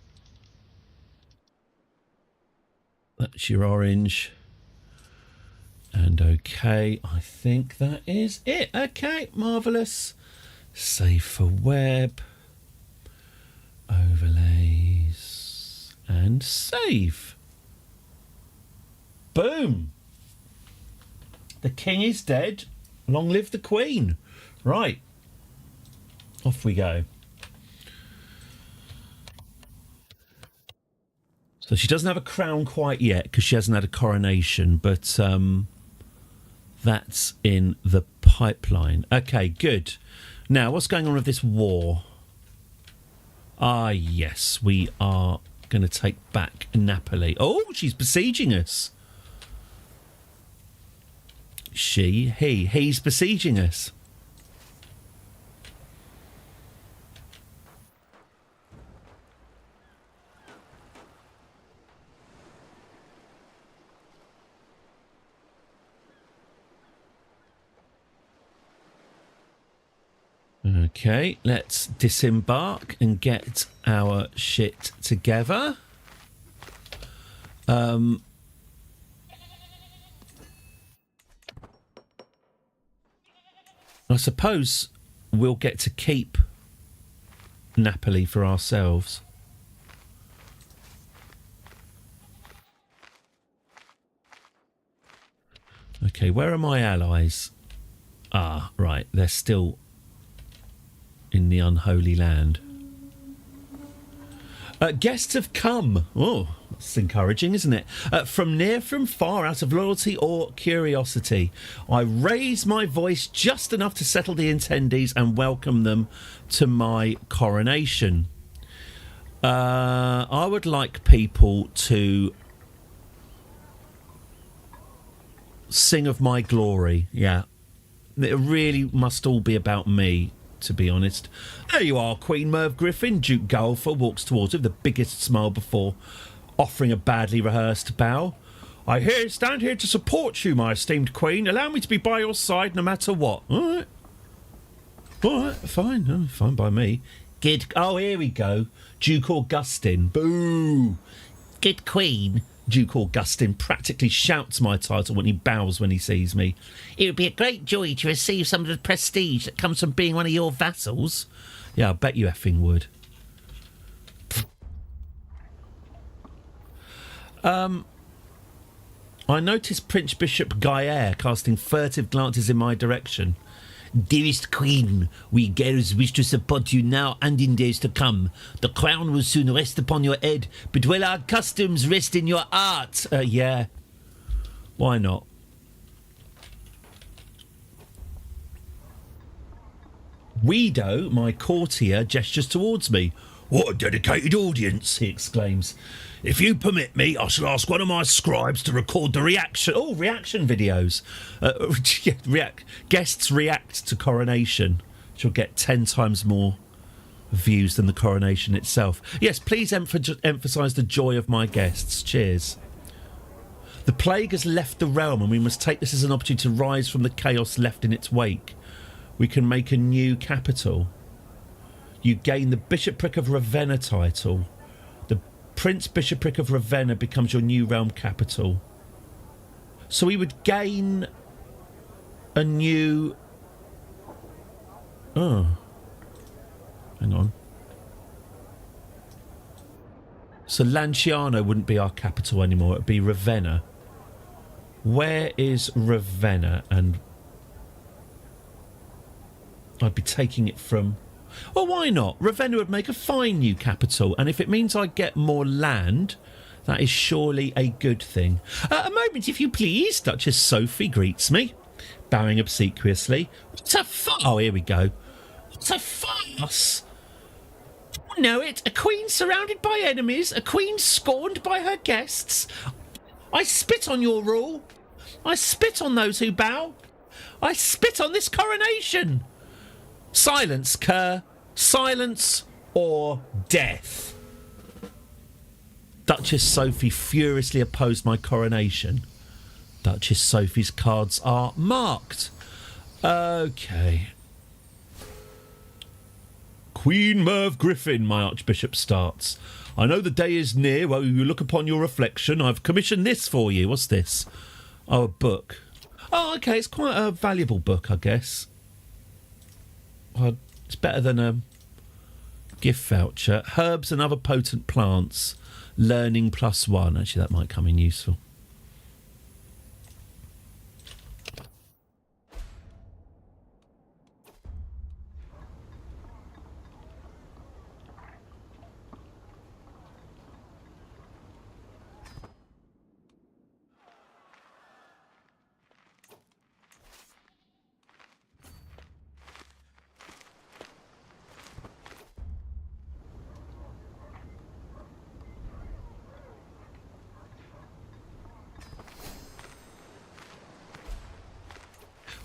that's your orange. And okay, I think that is it. Okay, marvellous. Save for web. Overlays. And save. Boom. The king is dead. Long live the queen. Right. Off we go. So she doesn't have a crown quite yet because she hasn't had a coronation, but that's in the pipeline. Okay, good. Now, what's going on with this war? Ah, yes, we are going to take back Napoli. Oh, she's besieging us. He's besieging us. Okay, let's disembark and get our shit together. I suppose we'll get to keep Napoli for ourselves. Okay, where are my allies? Ah, right, they're still in the unholy land. Guests have come. Oh, that's encouraging, isn't it? From near, from far, out of loyalty or curiosity. I raise my voice just enough to settle the attendees and welcome them to my coronation. I would like people to sing of my glory. Yeah. It really must all be about me, to be honest. There you are, Queen Merv Griffin. Duke Golfer walks towards her with the biggest smile before offering a badly rehearsed bow. I stand here to support you, my esteemed Queen. Allow me to be by your side no matter what. All right, fine. Oh, fine by me. Good. Oh, here we go. Duke Augustin. Boo. Good Queen. Duke Augustin practically shouts my title when he bows when he sees me. It would be a great joy to receive some of the prestige that comes from being one of your vassals. Yeah, I bet you effing would. I noticed Prince Bishop Gaillard casting furtive glances in my direction. Dearest Queen, we girls wish to support you now and in days to come. The crown will soon rest upon your head, but will our customs rest in your heart? Yeah. Why not? Guido, my courtier, gestures towards me. What a dedicated audience, he exclaims. If you permit me, I shall ask one of my scribes to record the reaction... Oh, reaction videos. Guests react to coronation. She'll get 10 times more views than the coronation itself. Yes, please emphasise the joy of my guests. Cheers. The plague has left the realm and we must take this as an opportunity to rise from the chaos left in its wake. We can make a new capital. You gain the Bishopric of Ravenna title. The Prince Bishopric of Ravenna becomes your new realm capital. So we would gain a new... Oh. Hang on. So Lanciano wouldn't be our capital anymore. It would be Ravenna. Where is Ravenna? And I'd be taking it from... Well, why not? Ravenna would make a fine new capital, and if it means I get more land, That is surely a good thing. A moment, if you please. Duchess Sophie greets me, bowing obsequiously. What a Oh, here we go. What a farce! You know it. A queen surrounded by enemies. A queen scorned by her guests. I spit on your rule. I spit on those who bow. I spit on this coronation. Silence, Kerr. Silence or death. Duchess Sophie furiously opposed my coronation. Duchess Sophie's cards are marked. Okay. Queen Merv Griffin, my Archbishop starts. I know the day is near where you look upon your reflection. I've commissioned this for you. What's this? Oh, a book. Oh, okay, it's quite a valuable book, I guess. Well, it's better than a gift voucher. Herbs and other potent plants. Learning +1. Actually, that might come in useful.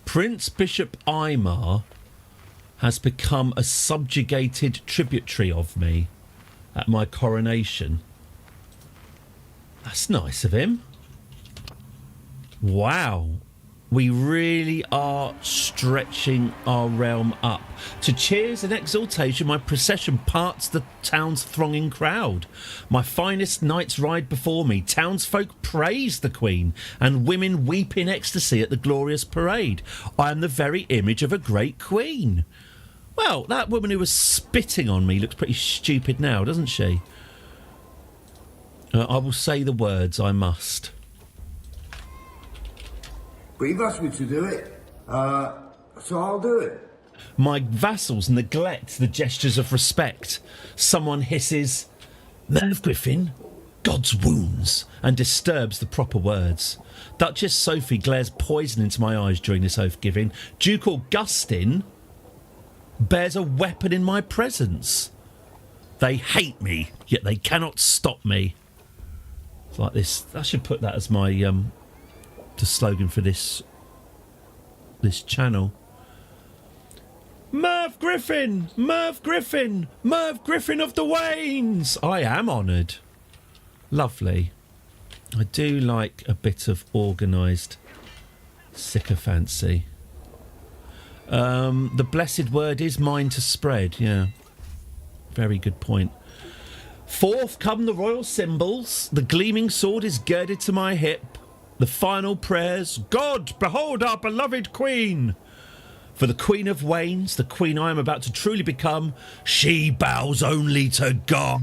Prince Bishop Aymar has become a subjugated tributary of me at my coronation. That's nice of him. Wow. We really are stretching our realm up. To cheers and exultation, my procession parts the town's thronging crowd. My finest knights ride before me. Townsfolk praise the Queen, and women weep in ecstasy at the glorious parade. I am the very image of a great Queen. Well, that woman who was spitting on me looks pretty stupid now, doesn't she? I will say the words, I must. But you've asked me to do it, so I'll do it. My vassals neglect the gestures of respect. Someone hisses, Merv Griffin, God's wounds, and disturbs the proper words. Duchess Sophie glares poison into my eyes during this oath-giving. Duke Augustin bears a weapon in my presence. They hate me, yet they cannot stop me. It's like this. I should put that as my the slogan for this channel. Merv Griffin! Merv Griffin! Merv Griffin of the Wains! I am honoured. Lovely. I do like a bit of organised sycophancy. The blessed word is mine to spread, yeah. Very good point. Forth come the royal symbols. The gleaming sword is girded to my hip. The final prayers, God, behold our beloved Queen. For the Queen of Wains, the Queen I am about to truly become, she bows only to God.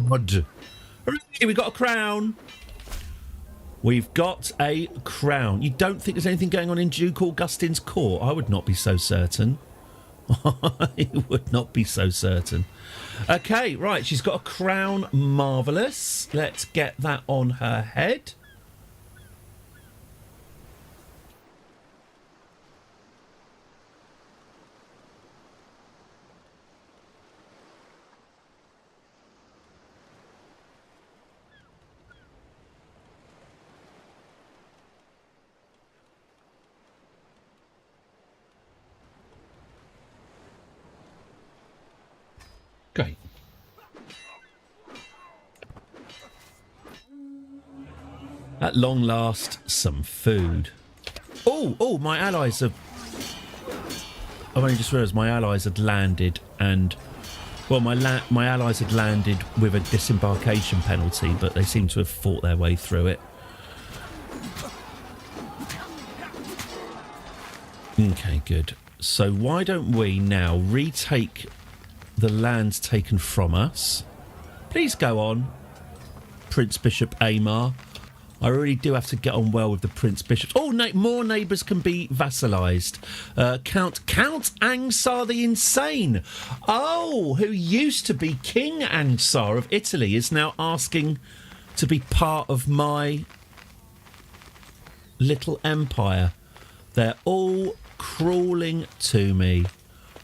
Hooray, we got a crown. We've got a crown. You don't think there's anything going on in Duke Augustin's court? I would not be so certain. I would not be so certain. Okay, right, she's got a crown. Marvellous. Let's get that on her head. Great. At long last, some food. Oh, my allies have... I've only just realised my allies had landed and... Well, my allies had landed with a disembarkation penalty, but they seem to have fought their way through it. Okay, good. So why don't we now retake the lands taken from us? Please go on, Prince Bishop Aymar. I really do have to get on well with the Prince Bishops. Oh, more neighbours can be vassalised. Count Ansar the Insane. Oh, who used to be King Ansar of Italy is now asking to be part of my little empire. They're all crawling to me.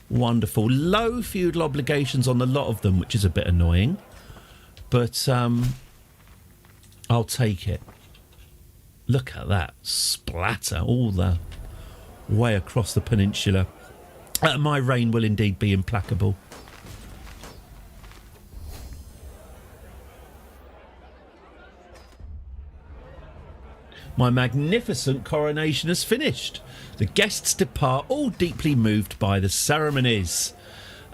Wonderful. Low feudal obligations on a lot of them, which is a bit annoying. But I'll take it. Look at that splatter all the way across the peninsula. My reign will indeed be implacable. My magnificent coronation has finished. The guests depart, all deeply moved by the ceremonies.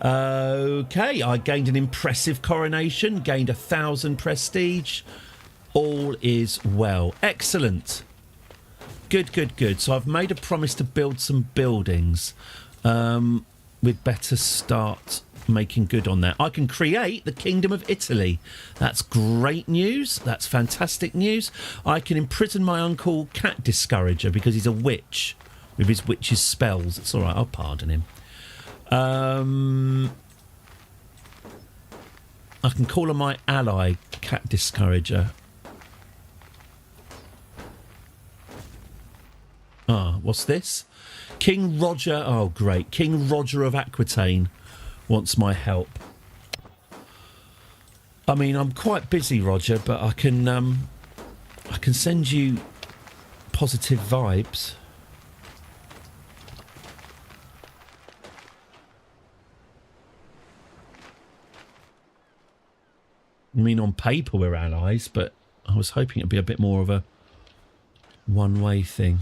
Okay, I gained an impressive coronation, gained 1,000 prestige. All is well. Excellent. Good, good, good. So I've made a promise to build some buildings. We'd better start making good on that. I can create the Kingdom of Italy. That's great news. That's fantastic news. I can imprison my uncle Cat Discourager because he's a witch with his witch's spells. It's all right. I'll pardon him. I can call on my ally Cat Discourager. What's this? King Roger. Oh, great. King Roger of Aquitaine wants my help. I mean, I'm quite busy, Roger, but I can send you positive vibes. I mean, on paper we're allies, but I was hoping it'd be a bit more of a one-way thing.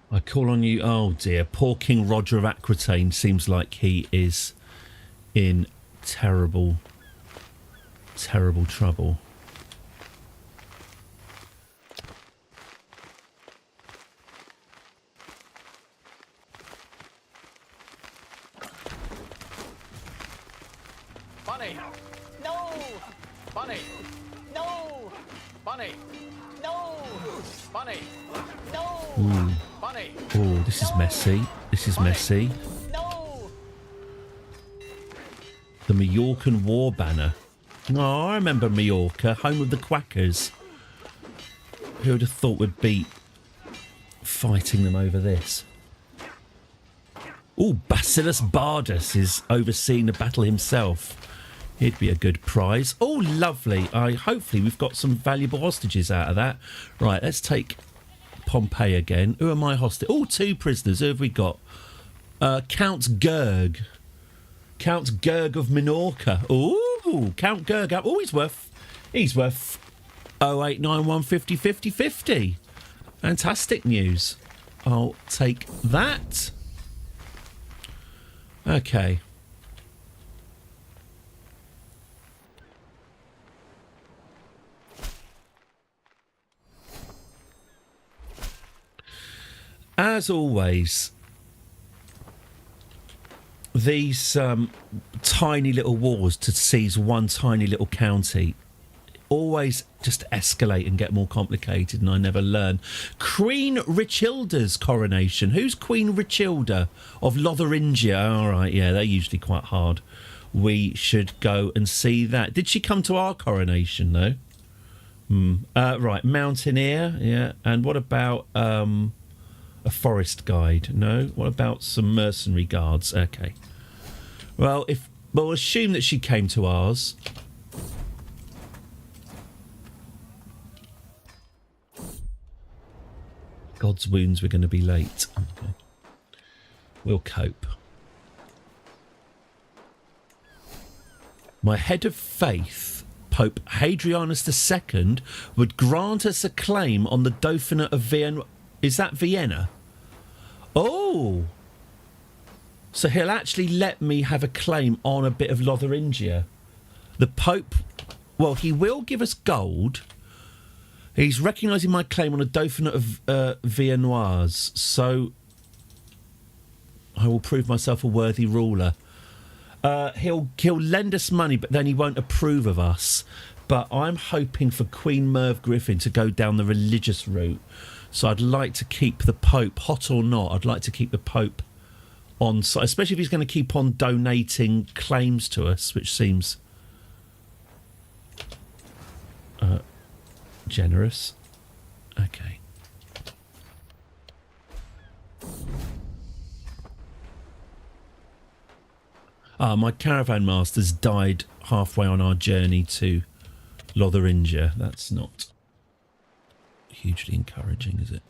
I call on you. Oh dear, poor King Roger of Aquitaine seems like he is in terrible, terrible trouble. Bunny! No! Bunny! No! Bunny! No! Bunny! No! Ooh. Bunny! Oh, this is messy. This is messy. No! The Majorcan War Banner. Oh, I remember Majorca, home of the Quackers. Who would have thought we'd be fighting them over this? Oh, Bacillus Bardus is overseeing the battle himself. He'd be a good prize. Oh, lovely. Hopefully we've got some valuable hostages out of that. Right, let's take Pompeii again. Who are my hostages? Oh, 2 prisoners. Who have we got? Count Gerg. Count Gerg of Minorca. Oh, Count Gerg. Oh, he's worth 0891 50 50 50. Fantastic news. I'll take that. Okay. As always, these tiny little wars to seize one tiny little county always just escalate and get more complicated, and I never learn. Queen Richilda's coronation. Who's Queen Richilda of Lotharingia? All right, yeah, they're usually quite hard. We should go and see that. Did she come to our coronation, though? Right, Mountaineer, yeah. And what about a forest guide? No. What about some mercenary guards? Okay. Well, we'll assume that she came to ours. God's wounds, we're going to be late. Okay. We'll cope. My head of faith, Pope Hadrianus II, would grant us a claim on the Dauphinate of Vienna. Is that Vienna? Oh! So he'll actually let me have a claim on a bit of Lotharingia. The Pope, well, he will give us gold. He's recognising my claim on a Dauphinate of Viennoise, so I will prove myself a worthy ruler. He'll lend us money, but then he won't approve of us. But I'm hoping for Queen Merv Griffin to go down the religious route. So I'd like to keep the Pope, hot or not, I'd like to keep the Pope on side, especially if he's going to keep on donating claims to us, which seems generous. Okay. My caravan master's died halfway on our journey to Lotharingia. That's not hugely encouraging, is it?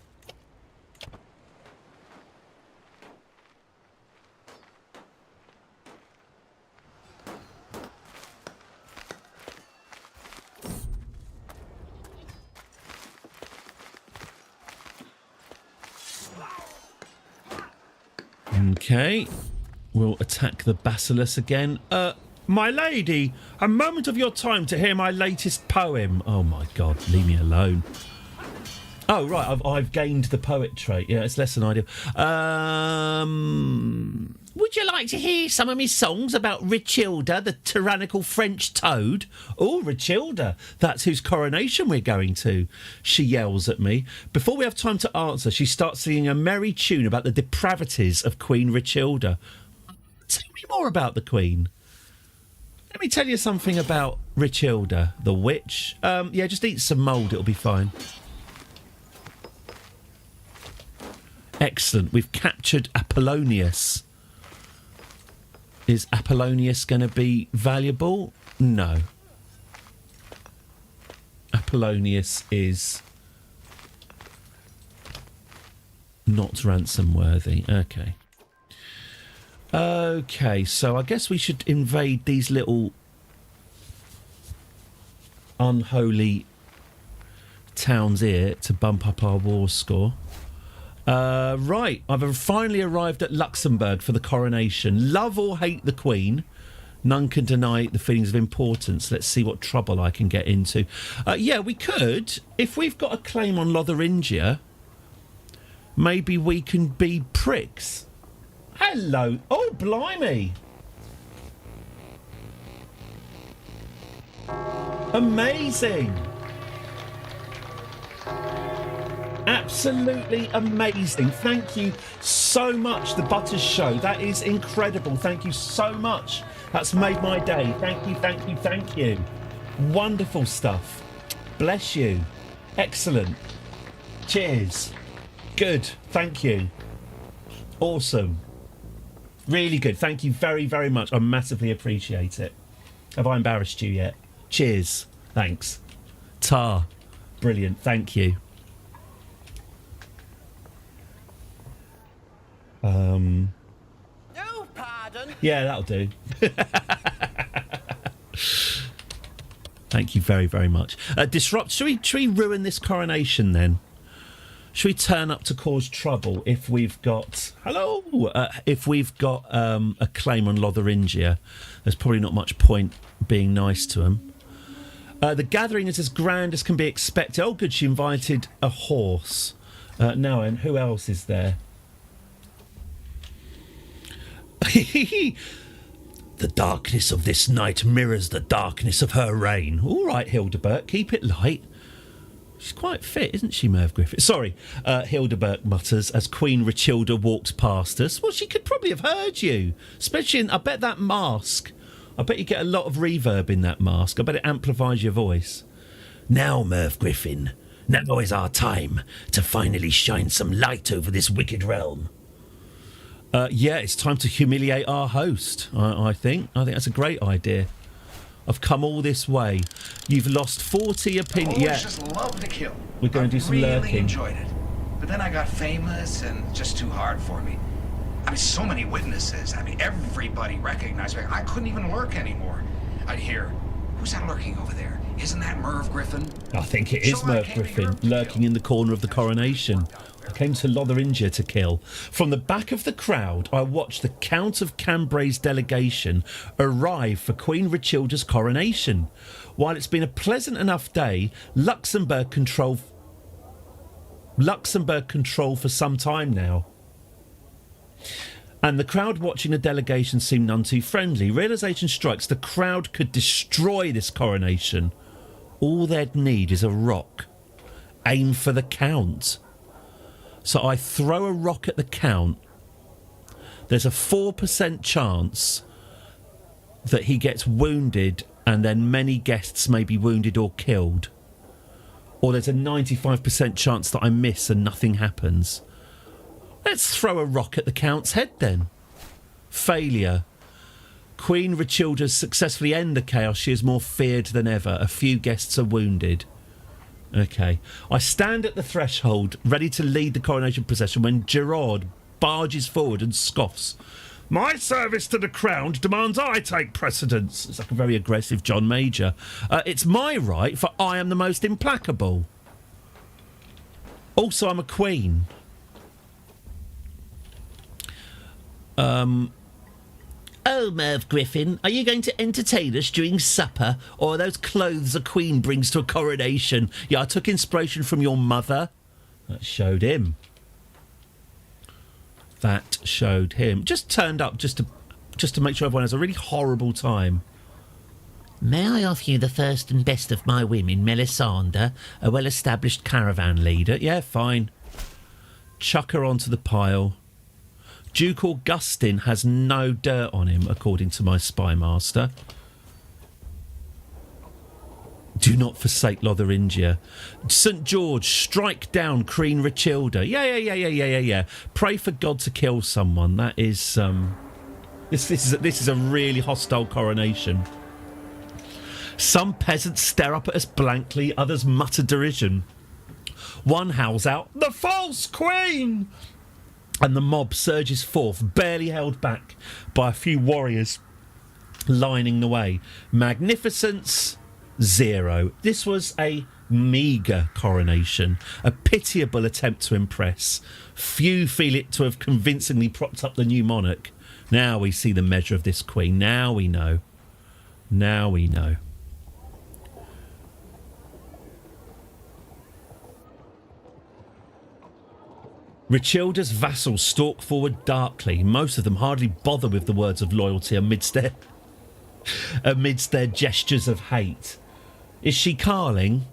Okay, we'll attack the Basileus again. My lady, a moment of your time to hear my latest poem. Oh my God, leave me alone. Oh right, I've gained the poet trait. Yeah, it's less than ideal. Would you like to hear some of my songs about Richilda, the tyrannical French toad? Oh, Richilda, that's whose coronation we're going to. She yells at me. Before we have time to answer, she starts singing a merry tune about the depravities of Queen Richilda. Tell me more about the Queen. Let me tell you something about Richilda, the witch. Yeah, just eat some mould, it'll be fine. Excellent, we've captured Apollonius. Is Apollonius going to be valuable? No. Apollonius is not ransom worthy. Okay. Okay, so I guess we should invade these little unholy towns here to bump up our war score. Right, I've finally arrived at Luxembourg for the coronation. Love or hate the Queen, none can deny the feelings of importance. Let's see what trouble I can get into. Yeah, we could, if we've got a claim on Lotharingia, maybe we can be pricks. Hello. Oh, blimey. Amazing. Absolutely amazing. Thank you so much, The Butters Show. That is incredible. Thank you so much. That's made my day. Thank you, thank you, thank you. Wonderful stuff. Bless you. Excellent. Cheers. Good. Thank you. Awesome. Really good. Thank you very, very much. I massively appreciate it. Have I embarrassed you yet? Cheers. Thanks. Tar. Brilliant. Thank you. No, pardon. Yeah, that'll do. Thank you very, very much. Disrupt. Should we ruin this coronation then? Should we turn up to cause trouble if we've got... Hello? If we've got a claim on Lotharingia, there's probably not much point being nice to them. The gathering is as grand as can be expected. Oh, good, she invited a horse. Now, and who else is there? The darkness of this night mirrors the darkness of her reign. All right, Hildebert, keep it light. She's quite fit, isn't she, Merv Griffith? Sorry, Hildebert mutters as Queen Richilda walks past us. Well, she could probably have heard you. Especially in, I bet that mask. I bet you get a lot of reverb in that mask. I bet it amplifies your voice. Now, Merv Griffin, now is our time to finally shine some light over this wicked realm. Yeah, it's time to humiliate our host, I think. I think that's a great idea. I've come all this way. You've lost 40 opinions. Yeah. Just love to kill. We're going to do some really lurking. Enjoyed it. But then I got famous and just too hard for me. I mean, so many witnesses. I mean, everybody recognized me. I couldn't even lurk anymore. I'd hear, who's that lurking over there? Isn't that Merv Griffin? I think it is Merv Griffin, lurking in the corner of the coronation. I came to Lotheringia to kill. From the back of the crowd, I watched the Count of Cambray's delegation arrive for Queen Richilda's coronation. While it's been a pleasant enough day, Luxembourg control for some time now. And the crowd watching the delegation seemed none too friendly. Realisation strikes the crowd could destroy this coronation. All they'd need is a rock. Aim for the Count. So I throw a rock at the Count. There's a 4% chance that he gets wounded and then many guests may be wounded or killed. Or there's a 95% chance that I miss and nothing happens. Let's throw a rock at the Count's head then. Failure. Queen Richilda successfully end the chaos. She is more feared than ever. A few guests are wounded. Okay. I stand at the threshold, ready to lead the coronation procession, when Gerard barges forward and scoffs. My service to the crown demands I take precedence. It's like a very aggressive John Major. It's my right, for I am the most implacable. Also, I'm a queen. Oh, Merv Griffin, are you going to entertain us during supper, or are those clothes a queen brings to a coronation? Yeah, I took inspiration from your mother. That showed him. That showed him. Just turned up just to make sure everyone has a really horrible time. May I offer you the first and best of my women, Melisandre, a well-established caravan leader? Yeah, fine. Chuck her onto the pile. Duke Augustin has no dirt on him, according to my spy master. Do not forsake Lotheringia. St. George, strike down Queen Richilda. Yeah. Pray for God to kill someone. That is, this is a really hostile coronation. Some peasants stare up at us blankly, others mutter derision. One howls out, "The false queen!" And the mob surges forth, barely held back by a few warriors lining the way. Magnificence, 0. This was a meagre coronation, a pitiable attempt to impress. Few feel it to have convincingly propped up the new monarch. Now we see the measure of this queen. Now we know. Now we know. Richilda's vassals stalk forward darkly. Most of them hardly bother with the words of loyalty amidst their gestures of hate. Is she Carling?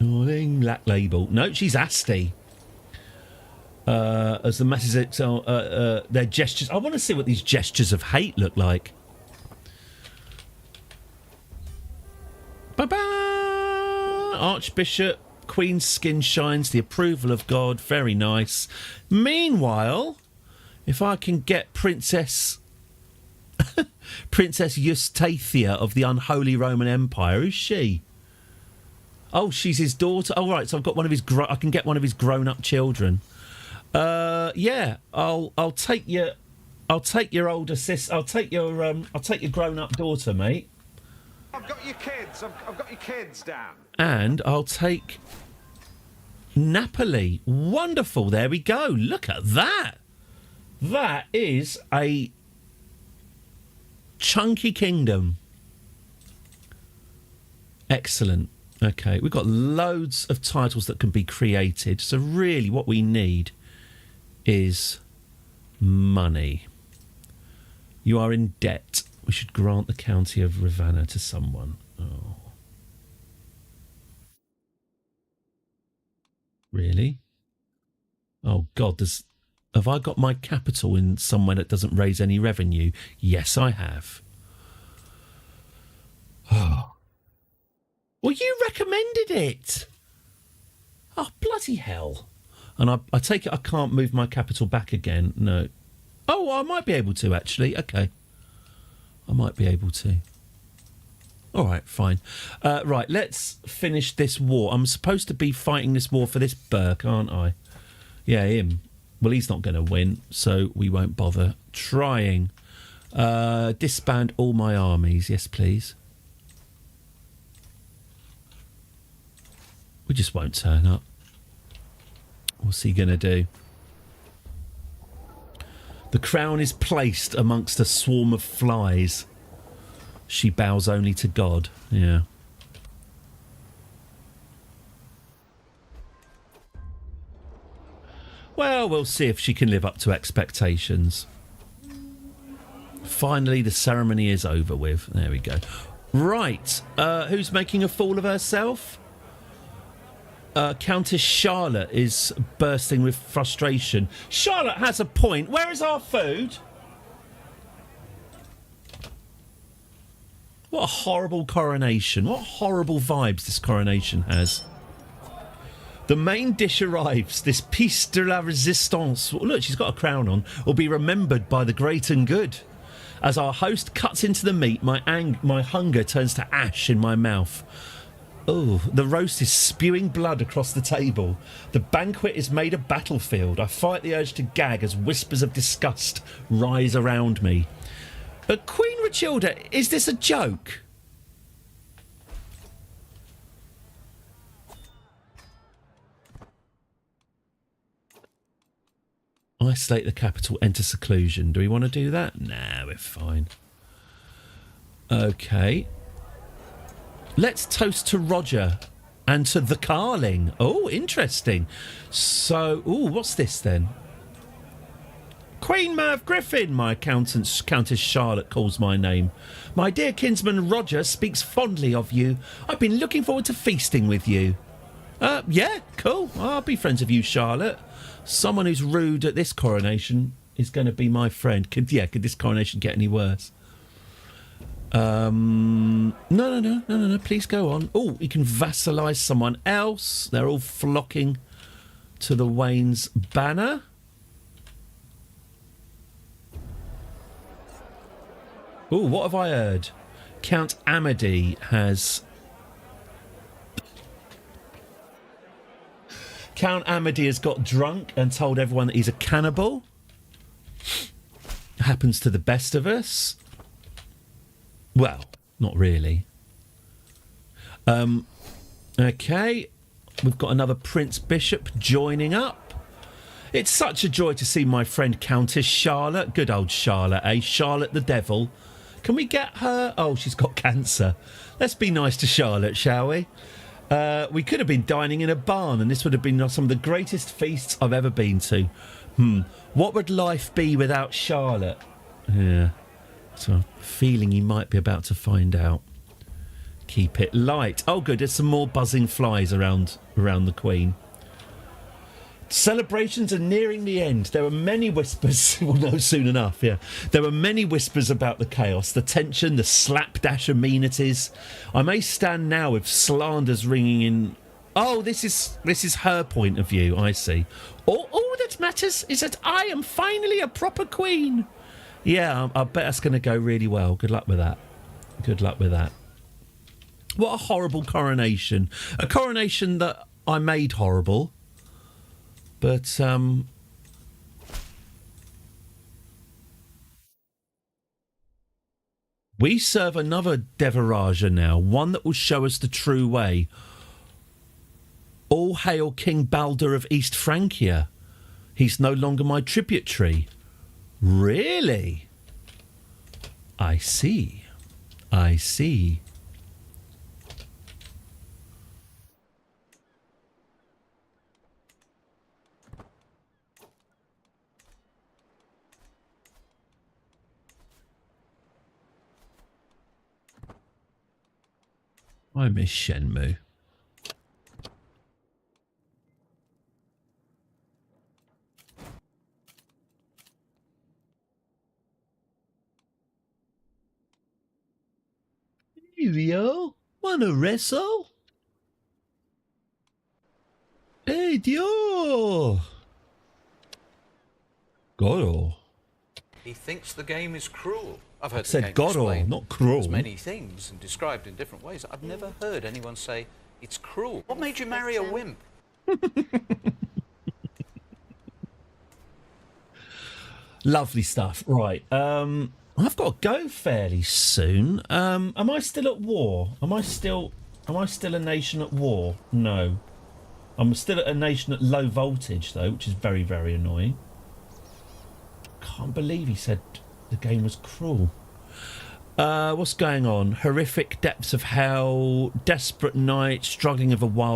Black label. No, she's Asti. As the messages, their gestures. I want to see what these gestures of hate look like. Ba-ba! Archbishop. Queen's skin shines, the approval of God, very nice. Meanwhile, if I can get Princess Eustathia of the unholy Roman Empire, who's she? Oh, she's his daughter. Oh, right, so I've got one of his. I can get one of his grown-up children. Yeah, I'll take your. I'll take your older sis. I'll take your grown-up daughter, mate. I've got your kids. I've got your kids, Dan. And I'll take Napoli. Wonderful. There we go. Look at that. That is a chunky kingdom. Excellent. Okay, we've got loads of titles that can be created. So really what we need is money. You are in debt. We should grant the county of Ravenna to someone. Oh. Really? Oh, God, have I got my capital in somewhere that doesn't raise any revenue? Yes, I have. Oh. Well, you recommended it. Oh, bloody hell. And I take it I can't move my capital back again. No. Oh, I might be able to, actually. Okay. I might be able to. All right, fine. Right, let's finish this war. I'm supposed to be fighting this war for this Burke, aren't I? Yeah, him. Well, he's not going to win, so we won't bother trying. Disband all my armies. Yes, please. We just won't turn up. What's he going to do? The crown is placed amongst a swarm of flies. She bows only to God. Yeah. Well, we'll see if she can live up to expectations. Finally, the ceremony is over with. There we go. Right. Who's making a fool of herself? Countess Charlotte is bursting with frustration. Charlotte has a point. Where is our food? What a horrible coronation. What horrible vibes this coronation has. The main dish arrives. This piece de la resistance, look, she's got a crown on, will be remembered by the great and good. As our host cuts into the meat, my hunger turns to ash in my mouth. Oh, the roast is spewing blood across the table. The banquet is made a battlefield. I fight the urge to gag as whispers of disgust rise around me. Queen Rachilda, is this a joke? Isolate the capital, enter seclusion. Do we want to do that? Nah, we're fine. Okay. Let's toast to Roger and to the Carling. Oh, interesting. So, what's this then? Queen Merv Griffin, my Countess Charlotte calls my name. My dear kinsman Roger speaks fondly of you. I've been looking forward to feasting with you. Yeah, cool. I'll be friends with you, Charlotte. Someone who's rude at this coronation is going to be my friend. Could this coronation get any worse? No. Please go on. Oh, he can vassalise someone else. They're all flocking to the Wayne's banner. Oh, what have I heard? Count Amedy has... Count Amedy has got drunk and told everyone that he's a cannibal. Happens to the best of us. Well, not really. Okay. We've got another Prince Bishop joining up. It's such a joy to see my friend Countess Charlotte. Good old Charlotte, eh? Charlotte the Devil. Can we get her? Oh, she's got cancer. Let's be nice to Charlotte, shall we? We could have been dining in a barn, and this would have been some of the greatest feasts I've ever been to. What would life be without Charlotte? Yeah. So I'm feeling you might be about to find out. Keep it light. Oh, good. There's some more buzzing flies around the Queen. Celebrations are nearing the end. There were many whispers. Well, no, soon enough, yeah. There were many whispers about the chaos, the tension, the slapdash amenities. I may stand now with slanders ringing in. Oh, this is her point of view, I see. All that matters is that I am finally a proper queen. Yeah, I bet that's going to go really well. Good luck with that. Good luck with that. What a horrible coronation. A coronation that I made horrible. But, we serve another Devaraja now, one that will show us the true way. All hail King Baldur of East Francia. He's no longer my tributary. Really? I see. I see. I miss Shenmue. Here we are. Wanna wrestle? Hey, Dio! Goro. He thinks the game is cruel. I've heard Said the game Goro, explained not cruel. as many things and described in different ways. I've never heard anyone say it's cruel. What made you marry a wimp? Lovely stuff. Right. I've got to go fairly soon. Am I still at war? Am I still a nation at war? No. I'm still at a nation at low voltage, though, which is very, very annoying. Can't believe he said the game was cruel. What's going on? Horrific depths of hell, desperate night, struggling of a wild